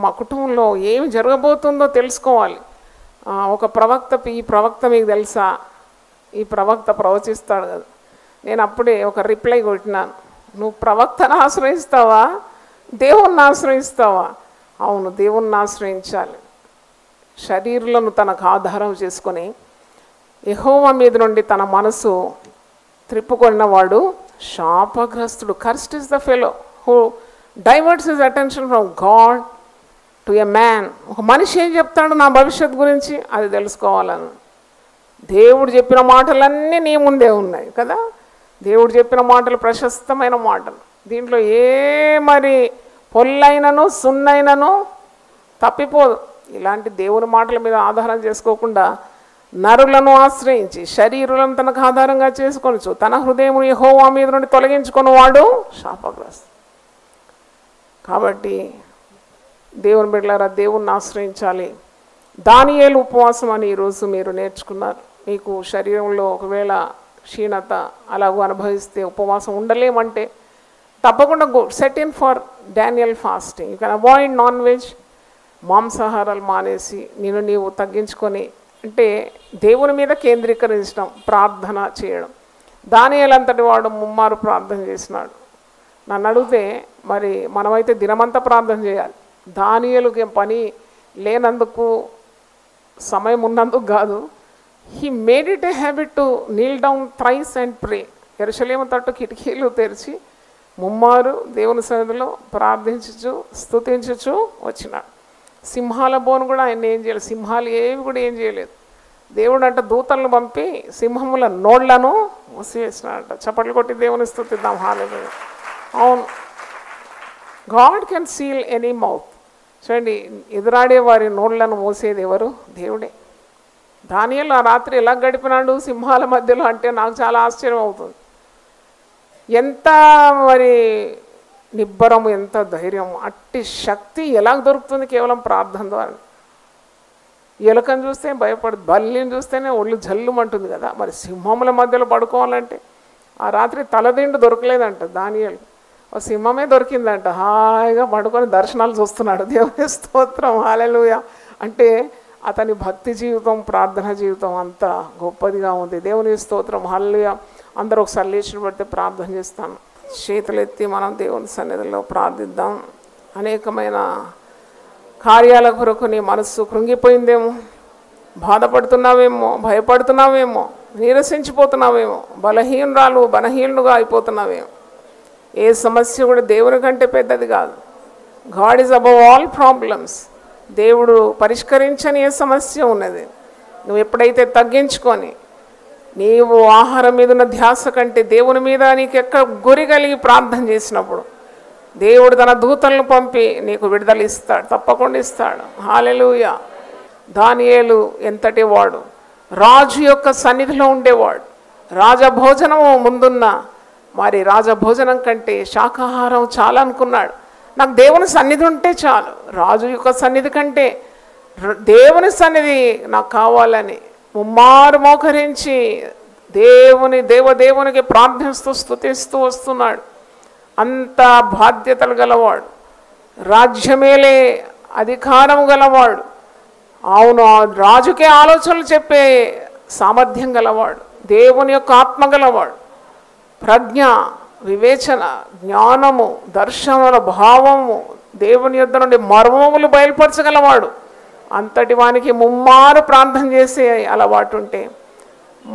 మా కుటుంబంలో ఏమి జరగబోతుందో తెలుసుకోవాలి, ఒక ప్రవక్త, ఈ ప్రవక్త మీకు తెలుసా, ఈ ప్రవక్త ప్రవచిస్తాడు కదా. నేను అప్పుడే ఒక రిప్లై కొట్టినాను, నువ్వు ప్రవక్తను ఆశ్రయిస్తావా, దేవుణ్ణి ఆశ్రయిస్తావా? అవును, దేవుణ్ణి ఆశ్రయించాలి. శరీరులను తనకు ఆధారం చేసుకొని యెహోవా మీద నుండి తన మనసు త్రిప్పుకొన్నవాడు శాపగ్రస్తుడు. Cursed is the fellow who diverts his attention from God to a man. ఒక మనిషి ఏం చెప్తాడు నా భవిష్యత్ గురించి, అది తెలుసుకోవాలని. దేవుడు చెప్పిన మాటలన్నీ నీ ముందే ఉన్నాయి కదా. దేవుడు చెప్పిన మాటలు ప్రశస్తమైన మాటలు, దీంట్లో ఏ మరి పొల్లైనను సున్నైనను తప్పిపోదు. ఇలాంటి దేవుని మాటల మీద ఆధారం చేసుకోకుండా నరులను ఆశ్రయించి శరీరులను తనకు ఆధారంగా చేసుకొనచ్చు తన హృదయం యెహోవా మీద నుండి తొలగించుకుని వాడు శాపగ్రస్తుడు. కాబట్టి దేవుని బిడ్డలారా, దేవుణ్ణి ఆశ్రయించాలి. దానియేలు ఉపవాసం అని ఈరోజు మీరు నేర్చుకున్నారు. మీకు శరీరంలో ఒకవేళ క్షీణత అలాగూ అనుభవిస్తే, ఉపవాసం ఉండలేమంటే తప్పకుండా set in for Daniel fasting. You can avoid non veg, మాంసాహారాలు మానేసి నేను నీవు తగ్గించుకొని, అంటే దేవుని మీద కేంద్రీకరించడం, ప్రార్థన చేయడం. దానియేలు అంతటి వాడు ముమ్మారు ప్రార్థన చేసినాడు. నన్ను అడిగితే మరి మనమైతే దినమంతా ప్రార్థన చేయాలి. దానియేలుకి పని లేనందుకు, సమయం ఉన్నందుకు కాదు. He made it a habit to Neel down thrice and pray. యెరూషలేము తట్టు కిటికీలు తెరిచి ముమ్మారు దేవుని సన్నిధిలో ప్రార్థించుచు స్తుతించుచు వచ్చినాడు. సింహాల బోను కూడా ఆయన ఏం చేయలేదు. సింహాలు ఏవి కూడా ఏం చేయలేదు. దేవుడు అంట దూతలను పంపి సింహముల నోళ్లను మూసివేసినాడంట. చప్పట్లు కొట్టి దేవుని స్తుతిద్దాం. హల్లెలూయా. అవును, God can seal any mouth. చూడండి, ఎదురాడే వారి నోళ్లను మూసేది ఎవరు? దేవుడే. దానియేలు ఆ రాత్రి ఎలా గడిపినాడు సింహాల మధ్యలో అంటే నాకు చాలా ఆశ్చర్యం అవుతుంది. ఎంత మరి నిబ్బరము, ఎంత ధైర్యం, అట్టి శక్తి ఎలా దొరుకుతుంది? కేవలం ప్రార్థన ద్వారా. ఎలుకను చూస్తే భయపడదు, బల్లిని చూస్తేనే ఒళ్ళు జల్లుమంటుంది కదా. మరి సింహముల మధ్యలో పడుకోవాలంటే ఆ రాత్రి తలదిండు దొరకలేదంట దానియేలు. ఒక సింహమే దొరికిందంట. హాయిగా పడుకొని దర్శనాలు చూస్తున్నాడు. దేవుని స్తోత్రం. హల్లెలూయా. అంటే అతని భక్తి జీవితం, ప్రార్థన జీవితం అంత గొప్పదిగా ఉంది. దేవుని స్తోత్రం. హల్లెలూయా. అందరూ ఒకసారి లేచి పడితే ప్రార్థన చేస్తాను. చేతులెత్తి మనం దేవుని సన్నిధిలో ప్రార్థిద్దాం. అనేకమైన కార్యాల కొరకు నీ మనస్సు కృంగిపోయిందేమో, బాధపడుతున్నావేమో, భయపడుతున్నావేమో, నీరసించిపోతున్నావేమో, బలహీనులుగా అయిపోతున్నావేమో. ఏ సమస్య కూడా దేవుని కంటే పెద్దది కాదు. God is above all problems. దేవుడు పరిష్కరించని ఏ సమస్య ఉన్నది. నువ్వు ఎప్పుడైతే తగ్గించుకొని నీవు ఆహారం మీద ఉన్న ధ్యాస కంటే దేవుని మీద నీకు ఎక్కడ గురి కలిగి ప్రార్థన చేసినప్పుడు దేవుడు తన దూతలను పంపి నీకు విడుదల ఇస్తాడు, తప్పకుండా ఇస్తాడు. హల్లెలూయా. దానియేలు ఎంతటి వాడు! రాజు యొక్క సన్నిధిలో ఉండేవాడు. రాజభోజనము ముందున్న మరి రాజభోజనం కంటే శాకాహారం చాలా అనుకున్నాడు. నాకు దేవుని సన్నిధి ఉంటే చాలు, రాజు యొక్క సన్నిధి కంటే దేవుని సన్నిధి నాకు కావాలని ముమ్మారు మోకరించి దేవదేవునికి ప్రార్థిస్తూ స్తుతిస్తూ వస్తున్నాడు. అంత బాధ్యతలు గలవాడు, రాజ్యమేలే అధికారం గలవాడు. అవును, రాజుకే ఆలోచనలు చెప్పే సామర్థ్యం గలవాడు, దేవుని యొక్క ఆత్మ గలవాడు. ప్రజ్ఞ, వివేచన, జ్ఞానము, దర్శనముల భావము, దేవుని యొద్ద నుండి మర్మములు బయలుపరచగలవాడు. అంతటి వానికి ముమ్మారు ప్రార్థన చేసే అలవాటు ఉంటే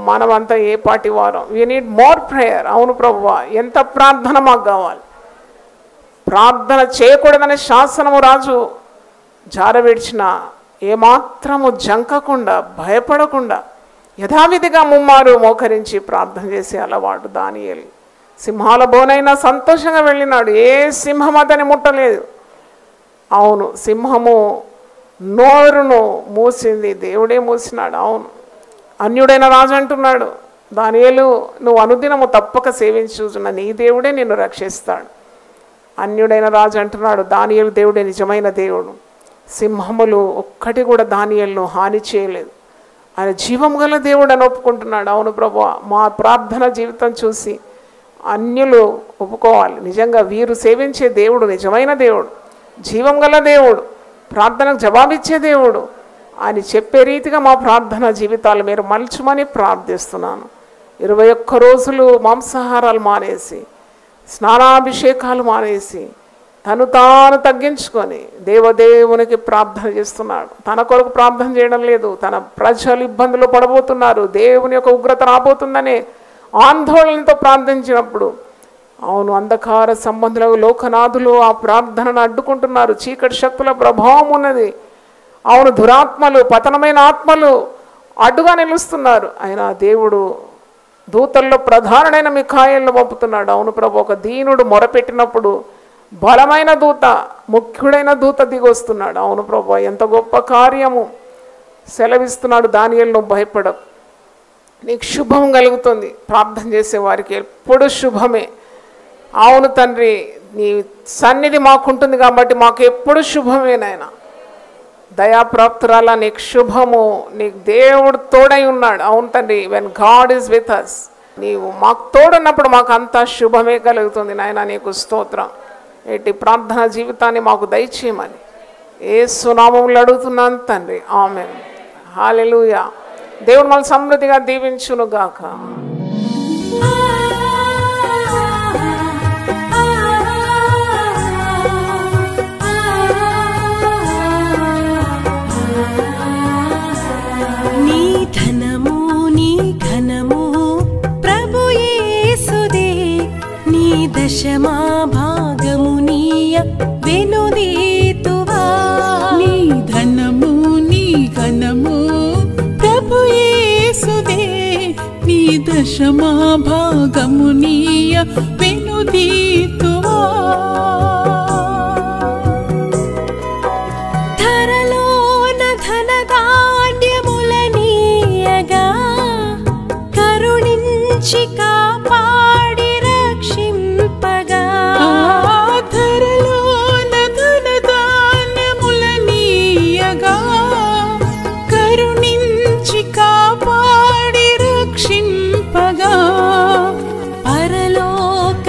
మనమంతా ఏ పాటి వారం? We need more prayer. అవును ప్రభువా, ఎంత ప్రార్థన మాకు కావాలి. ప్రార్థన చేయకూడదనే శాసనము రాజు జారవిడిచిన ఏమాత్రము జంకకుండా, భయపడకుండా యథావిధిగా ముమ్మారు మోకరించి ప్రార్థన చేసే అలవాటు దానియేలు. సింహాల బోనైనా సంతోషంగా వెళ్ళినాడు. ఏ సింహం అతని ముట్టలేదు. అవును, సింహము నోరును మూసింది, దేవుడే మూసినాడు. అవును, అన్యుడైన రాజు అంటున్నాడు, దానియేలు నువ్వు అనుదినము తప్పక సేవించుచున్న నీ దేవుడే నిన్ను రక్షిస్తాడు. అన్యుడైన రాజు అంటున్నాడు, దానియేలు దేవుడే నిజమైన దేవుడు. సింహములు ఒక్కటి కూడా దానియేలును హాని చేయలేదు. ఆయన జీవం గల దేవుడు అని ఒప్పుకుంటున్నాడు. అవును ప్రభువా, మా ప్రార్థన జీవితం చూసి అన్యులు ఒప్పుకోవాలి, నిజంగా వీరు సేవించే దేవుడు నిజమైన దేవుడు, జీవం గల దేవుడు, ప్రార్థనకు జవాబిచ్చే దేవుడు అని చెప్పే రీతిగా మా ప్రార్థన జీవితాలు మీరు మలచమని ప్రార్థిస్తున్నాను. 21 రోజులు మాంసాహారాలు మానేసి, స్నానాభిషేకాలు మానేసి, తను తాను తగ్గించుకొని దేవదేవునికి ప్రార్థన చేస్తున్నాడు. తన కొరకు ప్రార్థన చేయడం లేదు. తన ప్రజలు ఇబ్బందులు పడబోతున్నారు, దేవుని యొక్క ఉగ్రత రాబోతుందనే ఆందోళనతో ప్రార్థించినప్పుడు, అవును, అంధకార సంబంధులకు లోకనాథులు ఆ ప్రార్థనను అడ్డుకుంటున్నారు. చీకటి శక్తుల ప్రభావం ఉన్నది. అవును, దురాత్మలు, పతనమైన ఆత్మలు అడ్డుగా నిలుస్తున్నారు. ఆయన దేవుడు దూతల్లో ప్రధానమైన మిఖాయేలును పంపుతున్నాడు. అవును ప్రభు, ఒక దీనుడు మొరపెట్టినప్పుడు బలమైన దూత, ముఖ్యుడైన దూత దిగి వస్తున్నాడు. అవును ప్రభు, ఎంత గొప్ప కార్యము సెలవిస్తున్నాడు. దానియేలు భయపడకు, నీకు శుభం కలుగుతుంది. ప్రార్థన చేసే వారికి ఎప్పుడు శుభమే. అవును తండ్రి, నీ సన్నిధి మాకుంటుంది కాబట్టి మాకు ఎప్పుడు శుభమే నాయన. దయాప్రాప్తురాలా, నీకు శుభము, నీకు దేవుడు తోడై ఉన్నాడు. అవును తండ్రి, when God is with us, నీవు మాకు తోడున్నప్పుడు మాకు అంతా శుభమే కలుగుతుంది నాయన. నీకు స్తోత్రం. ఎట్టి ప్రార్థన జీవితాన్ని మాకు దయచేయమని యేసు నామములో అడుగుతున్నాను తండ్రి, ఆమేన్. హల్లెలూయా. దేవుడు మనల్ని సమృద్ధిగా దీవించును గాక. దశమా భాగమునీయ వెనుదీతువా నీ ధనము నీ ఘనము ప్రభు యేసుదే నీ దశమా భాగమునీయ వెనుదీతువా ధరలోన ధనధాన్యములనీయగా కరుణించి కాపాడి రక్షింపగా ధరలోన ధనధాన్యములనీయగా కరుణించి కాపాడి రక్షింపగా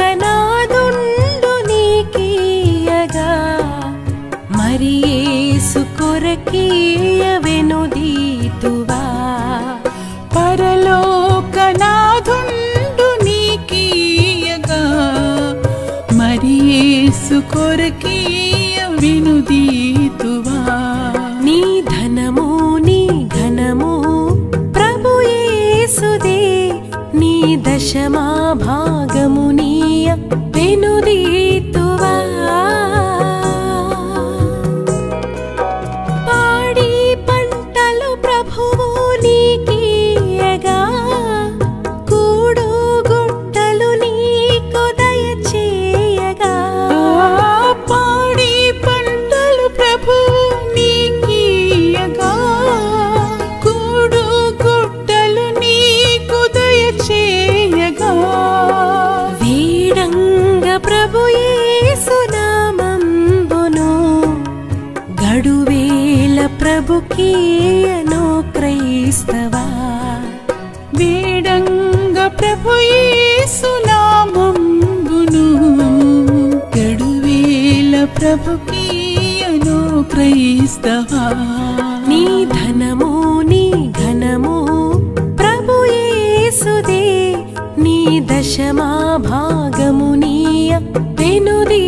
పరలోకనాదుండు నీకీయగా మరి యేసు కొరకీయ వెనుదీతువా పరలోకనాథుండు నీకీయగా మరి యేసు కొరకీయ వెనుదీతువా నీ ధనము నీ ఘనము ప్రభు యేసుదే నీ దశమా భాగమునీయ వెనుదీతువా పాడి పంటలు ప్రభువు నీకీయగా కూడు గుట్టలు నీకు దయచేయగా పాడి పంటలు ప్రభు నీకీయగా కూడు గుట్టలు నీకు దయచేయగా వీడంగ ప్రభు యేసు నామంబును గడువేల ప్రభుకీయను క్రైస్తవా వేడంగ ప్రభు యేసు నామంబును గడువేల ప్రభుకీయను క్రైస్తవా నీ ధనము నీ ఘనము ప్రభు యేసుదే నీ దశమా భాగమునీయ వెనుదీ